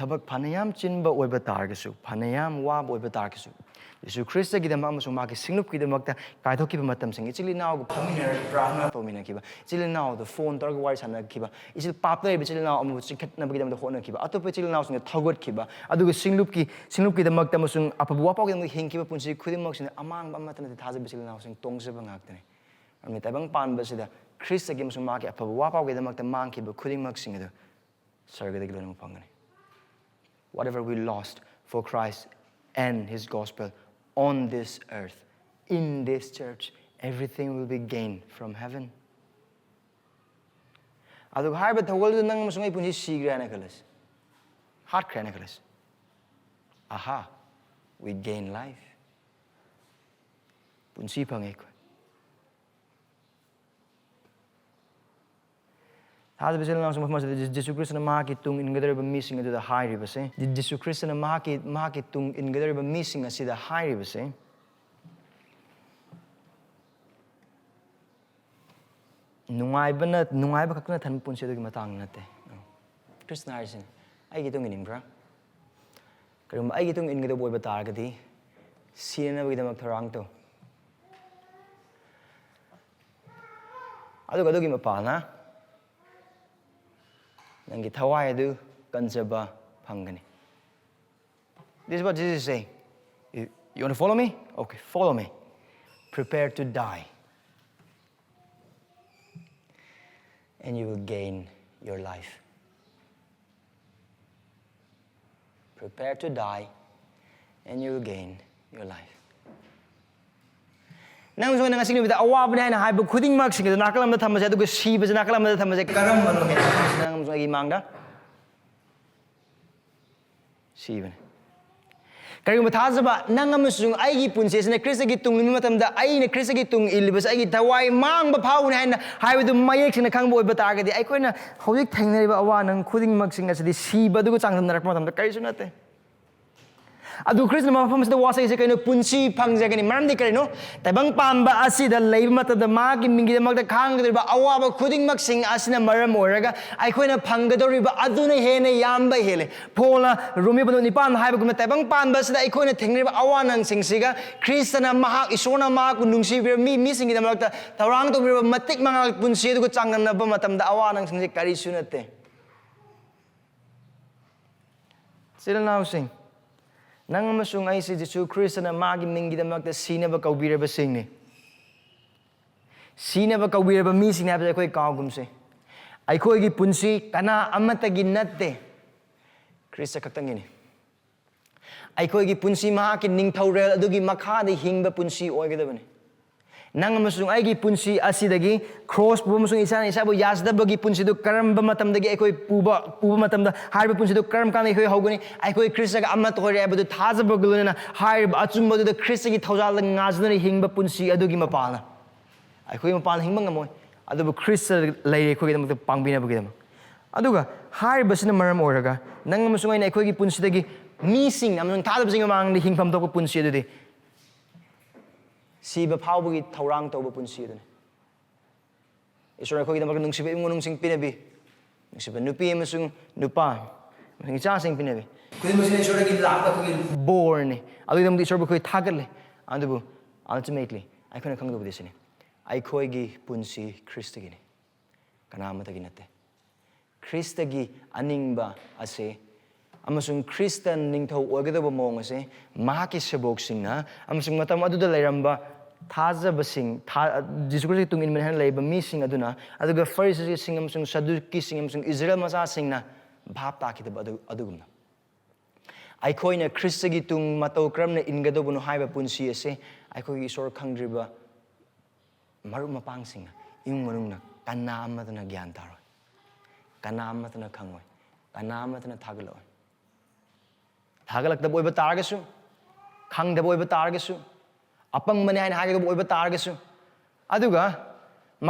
ꯊꯕꯛ ꯐꯅꯌꯥꯝ ꯆꯤꯟꯕ ꯑꯣꯏꯕ ꯇꯥꯔꯒꯁꯨ ꯐꯅꯌꯥꯝ ꯋꯥꯕ ꯑꯣꯏꯕ ꯇꯥꯔꯒꯁꯨ ꯖꯤꯁꯨ ꯈ꯭ꯔꯤꯁꯇꯒꯤꯗꯃꯛ ꯑꯃꯁꯨꯡ ꯃꯥꯒꯤ ꯁꯤꯡꯅꯨꯞꯀꯤꯗꯃꯛꯇ ꯀꯥꯏꯊꯣꯛꯈꯤꯕ ꯃꯇꯝꯁꯤꯡ ꯏꯆꯤꯜ ꯏꯅꯥꯎꯒ ꯐꯝꯃꯤꯟꯅꯔꯒ ꯄ꯭ꯔꯥꯊꯅꯥ ꯇꯧꯃꯤꯟꯅꯈꯤꯕ ꯏꯆꯤꯜ ꯏꯅꯥꯎꯗ ꯐꯣꯟ ꯇꯧꯔꯒ ꯋꯥꯔꯤ ꯁꯥꯟꯅꯈꯤꯕ ꯄꯥꯞꯇ ꯂꯩꯕ ꯏꯆꯤꯜ ꯏꯅꯥꯎ ꯑꯃꯕꯨ ꯆꯤꯡꯈꯠꯅꯕꯒꯤꯗꯃꯛꯇ ꯍꯣꯠꯅꯈꯤꯕ ꯑꯇꯣꯞꯄ ꯏꯆꯤꯜ ꯏꯅꯥꯎꯁꯤꯡꯗ ꯊꯧꯒꯠꯈꯤꯕ ꯑꯗꯨꯒ ꯁꯤꯡꯅꯨꯞꯀꯤꯗꯃꯛꯇ ꯑꯃꯁꯨꯡ ꯑꯐꯕ ꯋꯥꯄꯥꯎꯒꯤꯗꯃꯛꯇ ꯍꯤꯡꯈꯤꯕ ꯄꯨꯟꯁꯤ ꯈꯨꯗꯤꯡꯃꯛꯁꯤꯅ ꯑꯃꯥꯡꯕ ꯑꯃꯠꯇ ꯅꯠꯇꯦ ꯊꯥꯖꯕ ꯏꯆꯤꯜ ꯏꯅꯥꯎꯁꯤꯡ ꯇꯣꯡꯖꯕ ꯉꯥꯛꯇꯅꯤ ꯑꯗꯨꯅ ꯇꯥꯏꯕꯪ ꯄꯥꯟꯕꯁꯤꯗ ꯈ꯭ꯔꯤꯁꯇꯒꯤ ꯑꯃꯁꯨꯡ ꯃꯥꯒꯤ ꯑꯐꯕ ꯋꯥꯄꯥꯎꯒꯤꯗꯃꯛꯇ ꯃꯥꯡꯈꯤꯕ ꯈꯨꯗꯤꯡꯃꯛꯁꯤꯡ ꯑꯗꯨ ꯁꯔꯒꯗꯒꯤ ꯂꯣꯏꯅꯃꯛ ꯐꯪꯒꯅꯤ Whatever we lost for Christ and His gospel on this earth, in this church, everything will be gained from heaven. ꯑꯗꯨꯒ ꯍꯥꯏꯔꯤꯕ ꯊꯧꯒꯜꯗꯨ ꯅꯪ ꯑꯃꯁꯨꯡ ꯑꯩ ꯄꯨꯟꯁꯤ ꯁꯤꯈ꯭ꯔꯦ ꯍꯥꯏꯅ ꯈꯜꯂꯁꯤ ꯍꯥꯠꯈ꯭ꯔꯦ ꯍꯥꯏꯅ ꯈꯜꯂꯁꯤ Aha, we gain life. ꯄꯨꯟꯁꯤ ꯐꯪꯉꯦ ꯑꯩꯈꯣꯏ ꯊꯥꯖꯕ ꯏꯆꯤꯜ ꯏꯅꯥꯎꯁꯤꯡ ꯃꯐꯝ ꯑꯁꯤꯗ ꯖꯤꯁꯨ ꯈ꯭ꯔꯤꯁꯇꯅ ꯃꯍꯥꯛꯀꯤ ꯇꯨꯡ ꯏꯟꯒꯗꯧꯔꯤꯕ ꯃꯤꯁꯤꯡ ꯑꯗꯨꯗ ꯍꯥꯏꯔꯤꯕꯁꯦ ꯖꯤꯁꯨ ꯈ꯭ꯔꯤꯁꯇꯅ ꯃꯍꯥꯛꯀꯤ ꯇꯨꯡ ꯏꯟꯒꯗꯧꯔꯤꯕ ꯃꯤꯁꯤꯡ ꯑꯁꯤꯗ ꯍꯥꯏꯔꯤꯕꯁꯦ ꯅꯨꯡꯉꯥꯏꯕ ꯈꯛꯇꯅ ꯊꯟꯕ ꯄꯨꯟꯁꯤ ꯑꯗꯨꯒꯤ ꯃꯇꯥꯡꯗ ꯅꯠꯇꯦ ꯈ꯭ꯔꯤꯁꯇꯅ ꯍꯥꯏꯔꯤꯁꯤꯅꯦ ꯑꯩꯒꯤ ꯇꯨꯡ ꯏꯟꯅꯤꯡꯕ꯭ꯔꯥ ꯀꯔꯤꯒꯨꯝꯕ ꯑꯩꯒꯤ ꯇꯨꯡ ꯏꯟꯒꯗꯧꯕ ꯑꯣꯏꯕ ꯇꯥꯔꯒꯗꯤ ꯁꯤꯅꯅꯕꯒꯤꯗꯃꯛ ꯊꯧꯔꯥꯡ ꯇꯧ ꯑꯗꯨꯒ ꯑꯗꯨꯒꯤ ꯃꯄꯥꯟꯅ ꯅꯪꯒꯤ ꯊꯋꯥꯏ ꯑꯗꯨ ꯀꯟꯖꯕ ꯐꯪꯒꯅꯤ This is what Jesus is saying. You want to follow me? Okay, follow me. Prepare to die. And you will gain your life. Prepare to die, and you will gain your life. ꯅꯪ ꯁꯣꯏꯅ ꯉꯁꯤ ꯅꯨꯃꯤꯠꯇ ꯑꯋꯥꯕꯅꯤ ꯍꯥꯏꯅ ꯍꯥꯏꯕ ꯈꯨꯗꯤꯡꯃꯛꯁꯤꯡ ꯑꯗꯨ ꯅꯥꯀꯜ ꯑꯃꯗ ꯊꯝꯕꯁꯦ ꯑꯗꯨꯒ ꯁꯤꯕꯁꯦ ꯅꯥꯀꯜ ꯑꯃꯗ ꯊꯝꯕꯁꯦ ꯀꯔꯝꯕꯅꯣ ꯍꯦꯟꯅ ꯅꯪ ꯑꯃꯁꯨꯡ ꯑꯩꯒꯤ ꯃꯥꯡꯗ ꯁꯤꯕꯅꯤ ꯀꯔꯤꯒꯨꯝꯕ ꯊꯥꯖꯕ ꯅꯪ ꯑꯃꯁꯨꯡ ꯑꯩꯒꯤ ꯄꯨꯟꯁꯤ ꯑꯁꯤꯅ ꯈ꯭ꯔꯤꯁꯇꯒꯤ ꯇꯨꯡ ꯏꯟꯕ ꯃꯇꯝꯗ ꯑꯩꯅ ꯈ꯭ꯔꯤꯁꯇꯒꯤ ꯇꯨꯡ ꯏꯜꯂꯤꯕꯁꯦ ꯑꯩꯒꯤ ꯊꯋꯥꯏ ꯃꯥꯡꯕ ꯐꯥꯎꯒꯅꯤ ꯍꯥꯏꯅ ꯍꯥꯏꯕꯗꯨ ꯃꯌꯦꯛ ꯁꯦꯡꯅ ꯈꯪꯕ ꯑꯣꯏꯕ ꯇꯥꯔꯒꯗꯤ ꯑꯩꯈꯣꯏꯅ ꯍꯧꯖꯤꯛ ꯊꯦꯡꯅꯔꯤꯕ ꯑꯋꯥ ꯅꯪ ꯈꯨꯗꯤꯡꯃꯛꯁꯤꯡ ꯑꯁꯤꯗꯤ ꯁꯤꯕ ꯑꯗꯨꯒ ꯆꯥꯡꯗꯝꯅꯔꯛꯄ ꯃꯇꯝꯗ ꯀꯔꯤꯁꯨ ꯅꯠꯇꯦ ꯑꯗꯨ ꯈ꯭ꯔꯤꯁꯇꯅ ꯃꯐꯝ ꯑꯁꯤꯗ ꯋꯥꯁꯛꯏꯁꯦ ꯀꯩꯅꯣ ꯄꯨꯟꯁꯤ ꯐꯪꯖꯒꯅꯤ ꯃꯔꯝꯗꯤ ꯀꯔꯤꯅꯣ ꯇꯥꯏꯕꯪ ꯄꯥꯟꯕ ꯑꯁꯤꯗ ꯂꯩꯕ ꯃꯇꯝꯗ ꯃꯥꯒꯤ ꯃꯤꯡꯒꯤꯗꯃꯛꯇ ꯈꯥꯡꯒꯗꯧꯔꯤꯕ ꯑꯋꯥꯕ ꯈꯨꯗꯤꯡꯃꯛꯁꯤꯡ ꯑꯁꯤꯅ ꯃꯔꯝ ꯑꯣꯏꯔꯒ ꯑꯩꯈꯣꯏꯅ ꯐꯪꯒꯗꯧꯔꯤꯕ ꯑꯗꯨꯅ ꯍꯦꯟꯅ ꯌꯥꯝꯕ ꯍꯦꯜꯂꯦ ꯄꯣꯜꯅ ꯔꯣꯃꯦ 9 ꯍꯥꯏꯕꯒꯨꯝꯅ ꯇꯥꯏꯕꯪ ꯄꯥꯟꯕ ꯑꯁꯤꯗ ꯑꯩꯈꯣꯏꯅ ꯊꯦꯡꯅꯔꯤꯕ ꯑꯋꯥꯅꯪꯁꯤꯡꯁꯤꯒ ꯈ꯭ꯔꯤꯁꯇꯅ ꯏꯁꯣꯔꯅ ꯃꯍꯥꯛꯄꯨ ꯅꯨꯡꯁꯤꯕꯤꯔꯕ ꯃꯤꯁꯤꯡꯒꯤꯗꯃꯛꯇ ꯊꯧꯔꯥꯡ ꯇꯧꯕꯤꯔꯕ ꯃꯇꯤꯛ ꯃꯉꯥꯜ ꯄꯨꯟꯁꯤ ꯑꯗꯨꯒ ꯆꯥꯡꯗꯝꯅꯕ ꯃꯇꯝꯗ ꯑꯋꯥꯅꯪꯁꯤꯡꯁꯤ ꯀꯔꯤꯁꯨ ꯅꯠꯇꯦ ꯏꯆꯤꯜ ꯏꯅꯥꯎꯁꯤꯡ ꯅꯪ ꯑꯃꯁꯨꯡ ꯑꯩꯁꯤ ꯖꯤꯁꯨ ꯈ꯭ꯔꯤꯁꯇꯅ ꯃꯥꯒꯤ ꯃꯤꯡꯒꯤꯗꯃꯛꯇ ꯁꯤꯅꯕ ꯀꯧꯕꯤꯔꯕꯁꯤꯡꯅꯤ ꯁꯤꯅꯕ ꯀꯧꯕꯤꯔꯕ ꯃꯤꯁꯤꯡꯅꯤ ꯍꯥꯏꯕꯁꯦ ꯑꯩꯈꯣই ꯀꯥꯎꯒꯨꯝꯁꯦ ꯑꯩꯈꯣꯏꯒꯤ ꯄꯨꯟꯁꯤ ꯀꯅꯥ ꯑꯃꯠꯇꯒꯤ ꯅꯠꯇꯦ ꯈ꯭ꯔꯤꯁꯇ ꯈꯛꯇꯪꯒꯤꯅꯤ ꯑꯩꯈꯣꯏꯒꯤ ꯄꯨꯟꯁꯤ ꯃꯍꯥꯛꯀꯤ ꯅꯤꯡꯊꯧꯔꯦꯜ ꯑꯗꯨꯒꯤ ꯃꯈꯥꯗ ꯍꯤꯡꯕ ꯄꯨꯟꯁꯤ ꯑꯣꯏꯒꯗꯕꯅꯤ ꯅꯪ ꯑꯃꯁꯨꯡ ꯑꯩꯒꯤ ꯄꯨꯟꯁꯤ ꯑꯁꯤꯗꯒꯤ ꯀ꯭ꯔꯣꯁ ꯄꯨꯕ ꯑꯃꯁꯨꯡ ꯏꯁꯥꯅ ꯏꯁꯥꯕꯨ ꯌꯥꯖꯗꯕꯒꯤ ꯄꯨꯟꯁꯤꯗꯨ ꯀꯔꯝꯕ ꯃꯇꯝꯗꯒꯤ ꯑꯩꯈꯣꯏ ꯄꯨꯕ ꯃꯇꯝꯗ ꯍꯥꯏꯔꯤꯕ ꯄꯨꯟꯁꯤꯗꯨ ꯀꯔꯝ ꯀꯥꯟꯗ ꯑꯩꯈꯣꯏ ꯍꯧꯒꯅꯤ ꯑꯩꯈꯣꯏ ꯈ꯭ꯔꯤꯁꯇꯒ ꯑꯃꯠꯇ ꯑꯣꯏꯔꯦ ꯍꯥꯏꯕꯗꯨ ꯊꯥꯖꯕꯒ ꯂꯣꯏꯅꯅ ꯍꯥꯏꯔꯤꯕ ꯑꯆꯨꯝꯕꯗꯨꯗ ꯈ꯭ꯔꯤꯁꯇꯒꯤ ꯊꯧꯖꯥꯜꯗ ꯉꯥꯖꯗꯨꯅ ꯍꯤꯡꯕ ꯄꯨꯟꯁꯤ ꯑꯗꯨꯒꯤ ꯃꯄꯥꯟꯅ ꯑꯩꯈꯣꯏ ꯃꯄꯥꯟ ꯍꯤꯡꯕ ꯉꯝꯃꯣꯏ ꯑꯗꯨꯕꯨ ꯈ꯭ꯔꯤꯁꯇ ꯂꯩꯔꯦ ꯑꯩꯈꯣꯏꯒꯤꯗꯃꯛꯇ ꯄꯥꯡꯕꯤꯅꯕꯒꯤꯗꯃꯛ ꯑꯗꯨꯒ ꯍꯥꯏꯔꯤꯕꯁꯤꯅ ꯃꯔꯝ ꯑꯣꯏꯔꯒ ꯅꯪ ꯑꯃꯁꯨꯡ ꯑꯩꯅ ꯑꯩꯈꯣꯏꯒꯤ ꯄꯨꯟꯁꯤꯗꯒꯤ ꯃꯤꯁꯤꯡ ꯑꯃꯁꯨꯡ ꯊꯥꯖꯕꯁꯤꯡꯒꯤ ꯃꯃꯥꯡꯗ ꯍꯤꯡꯐꯝ ꯊꯣꯛꯄ ꯄꯨꯟꯁꯤ ꯑꯗꯨꯗꯤ ꯁꯤꯕ ꯐꯥꯎꯕꯒꯤ ꯊꯧꯔꯥꯡ ꯇꯧꯕ ꯄꯨꯟꯁꯤ ꯑꯗꯨꯅꯤ ꯏꯁꯣꯔ ꯑꯩꯈꯣꯏꯒꯤꯗꯃꯛꯇ ꯅꯨꯡꯁꯤꯕ ꯏꯃꯨꯡ ꯃꯅꯨꯡꯁꯤꯡ ꯄꯤꯅꯕꯤ ꯅꯨꯡꯁꯤꯕ ꯅꯨꯄꯤ ꯑꯃꯁꯨꯡ ꯅꯨꯄꯥ ꯑꯃꯁꯨꯡ ꯏꯆꯥꯁꯤꯡ ꯄꯤꯅꯕꯤ ꯈꯨꯗꯤꯡꯃꯛꯁꯤꯅ ꯏꯁꯣꯔꯗꯒꯤ ꯂꯥꯛꯄ ꯑꯩꯈꯣꯏꯒꯤ ꯕꯣꯔꯅꯤ ꯑꯗꯨꯒꯤꯗꯃꯛꯇ ꯏꯁꯣꯔꯕꯨ ꯑꯩꯈꯣꯏ ꯊꯥꯒꯠꯂꯦ ꯑꯗꯨꯕꯨ ꯑꯜꯇꯤꯃꯦꯠꯂꯤ ꯑꯩꯈꯣꯏꯅ ꯈꯪꯗꯧꯕꯗꯤ ꯁꯤꯅꯤ ꯑꯩꯈꯣꯏꯒꯤ ꯄꯨꯟꯁꯤ ꯈ꯭ꯔꯤꯁꯇꯒꯤꯅꯤ ꯀꯅꯥ ꯑꯃꯠꯇꯒꯤ ꯅꯠꯇꯦ ꯈ꯭ꯔꯤꯁꯇꯒꯤ ꯑꯅꯤꯡꯕ ꯑꯁꯤ ꯑꯃꯁꯨꯡ ꯈ꯭ꯔꯤꯁꯇ ꯅꯤꯡꯊꯧ ꯑꯣꯏꯒꯗꯕ ꯃꯑꯣꯡ ꯑꯁꯤ ꯃꯍꯥꯛꯀꯤ ꯁꯦꯕꯣꯛꯁꯤꯡꯅ ꯑꯃꯁꯨꯡ ꯃꯇꯝ ꯑꯗꯨꯗ ꯂꯩꯔꯝꯕ ꯊꯥꯖꯕꯁꯤꯡ ꯖꯤꯁꯨ ꯈ꯭ꯔꯤꯁꯇꯒꯤ ꯇꯨꯡ ꯏꯟꯕ ꯍꯥꯏꯅ ꯂꯩꯔꯤꯕ ꯃꯤꯁꯤꯡ ꯑꯗꯨꯅ ꯑꯗꯨꯒ ꯐꯔꯤꯁꯤꯁꯤꯡ ꯑꯃꯁꯨꯡ ꯁꯗꯨꯀꯤꯁꯤꯡ ꯑꯃꯁꯨꯡ ꯏꯖꯔꯦꯜ ꯃꯆꯥꯁꯤꯡꯅ ꯚꯥꯞ ꯇꯥꯈꯤꯗꯕ ꯑꯗꯨꯒꯨꯝꯅ ꯑꯩꯈꯣꯏꯅ ꯈ꯭ꯔꯤꯁꯇꯒꯤ ꯇꯨꯡ ꯃꯇꯧ ꯀꯔꯝꯅ ꯏꯟꯒꯗꯧꯕꯅꯣ ꯍꯥꯏꯕ ꯄꯨꯟꯁꯤ ꯑꯁꯤ ꯑꯩꯈꯣꯏꯒꯤ ꯏꯁꯣꯔ ꯈꯪꯗ꯭ꯔꯤꯕ ꯃꯔꯨꯞ ꯃꯄꯥꯡꯁꯤꯡꯅ ꯏꯃꯨꯡ ꯃꯅꯨꯡꯅ ꯀꯅꯥ ꯑꯃꯠꯇꯅ ꯒ꯭ꯌꯥꯟ ꯇꯥꯔꯣꯏ ꯀꯅꯥ ꯑꯃꯠꯇꯅ ꯈꯪꯉꯣꯏ ꯀꯅꯥ ꯑꯃꯠꯇꯅ ꯊꯥꯒꯠꯂꯛꯑꯣꯏ ꯊꯥꯒꯠꯂꯛꯇꯕ ꯑꯣꯏꯕ ꯇꯥꯔꯒꯁꯨ ꯈꯪꯗꯕ ꯑꯣꯏꯕ ꯇꯥꯔꯒꯁꯨ apangmani haina hagidaba oiba taragasu aduga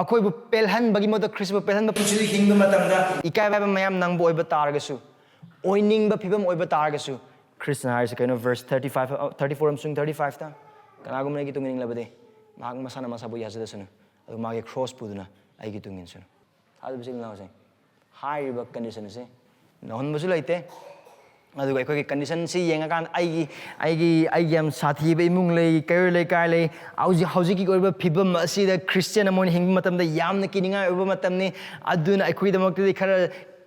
makoibu pelhanbagi moda Khristabu pelhanba punsidi hingba matamda ikaiba mayam nangbu oiba taragasu oiningba phibam oiba taragasu Krishna haise kaino verse 34 amsung 35 ta kanagumna gi tungin labade mahak masana masabu yazadasunu adu mage cross puduna aigi tungin sunu adu bisil na se high riba condition se nahon basu laite adu ga khoi condition si yenga kan aigi am sathi be imung lei kair lei kai lei hauji ki goiba phibam asi da Christian amon hing matam da yamna kininga oba matam ni aduna akhoi da makti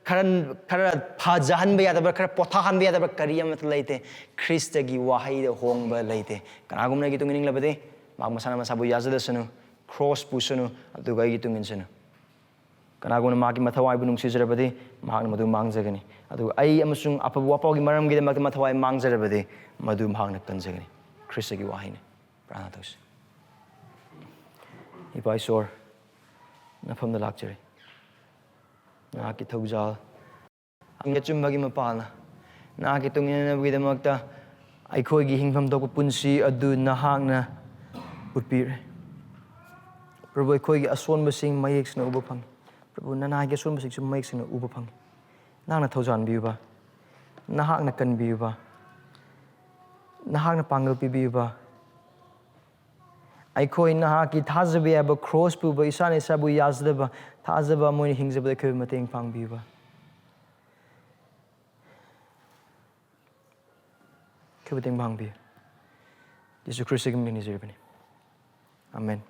khara phajahan be yadaba khara pothahan be yadaba kariyam mat laite Christa gi wahai da hongba laite kanagumna gi tungin labade mak masana masabu yazadasunu cross pusunu adu ga gi tungin sunu kanaguna maki mathawai bu nungsijrabadi mahakna madu mangjagani adu ai amasung apabu wapaugi maram gi mak mathawai mangjrabadi madu mahakna kanjagani Krista gi wahine prana tos ipai sor na famda lakjari na ki thaujal angya chumbagi mapalna na ki tungina bu gi makta eikhoi gi hingfam dok punsi adu nahakna utpire Prabhu eikhoi gi aswan basing mayek sna uba phang Prabhu nanai gi aswan basing mayek sna uba phang nangna thaujan biuba nahakna kan biuba nahakna pangal pi biuba eikhoi nahaki thajabe aba cross pu ba isane sabu yazdaba thajaba moini hingjaba khoi mateng phang biuba khoi mateng phang bi Jesus Christ gi mini jirbani Amen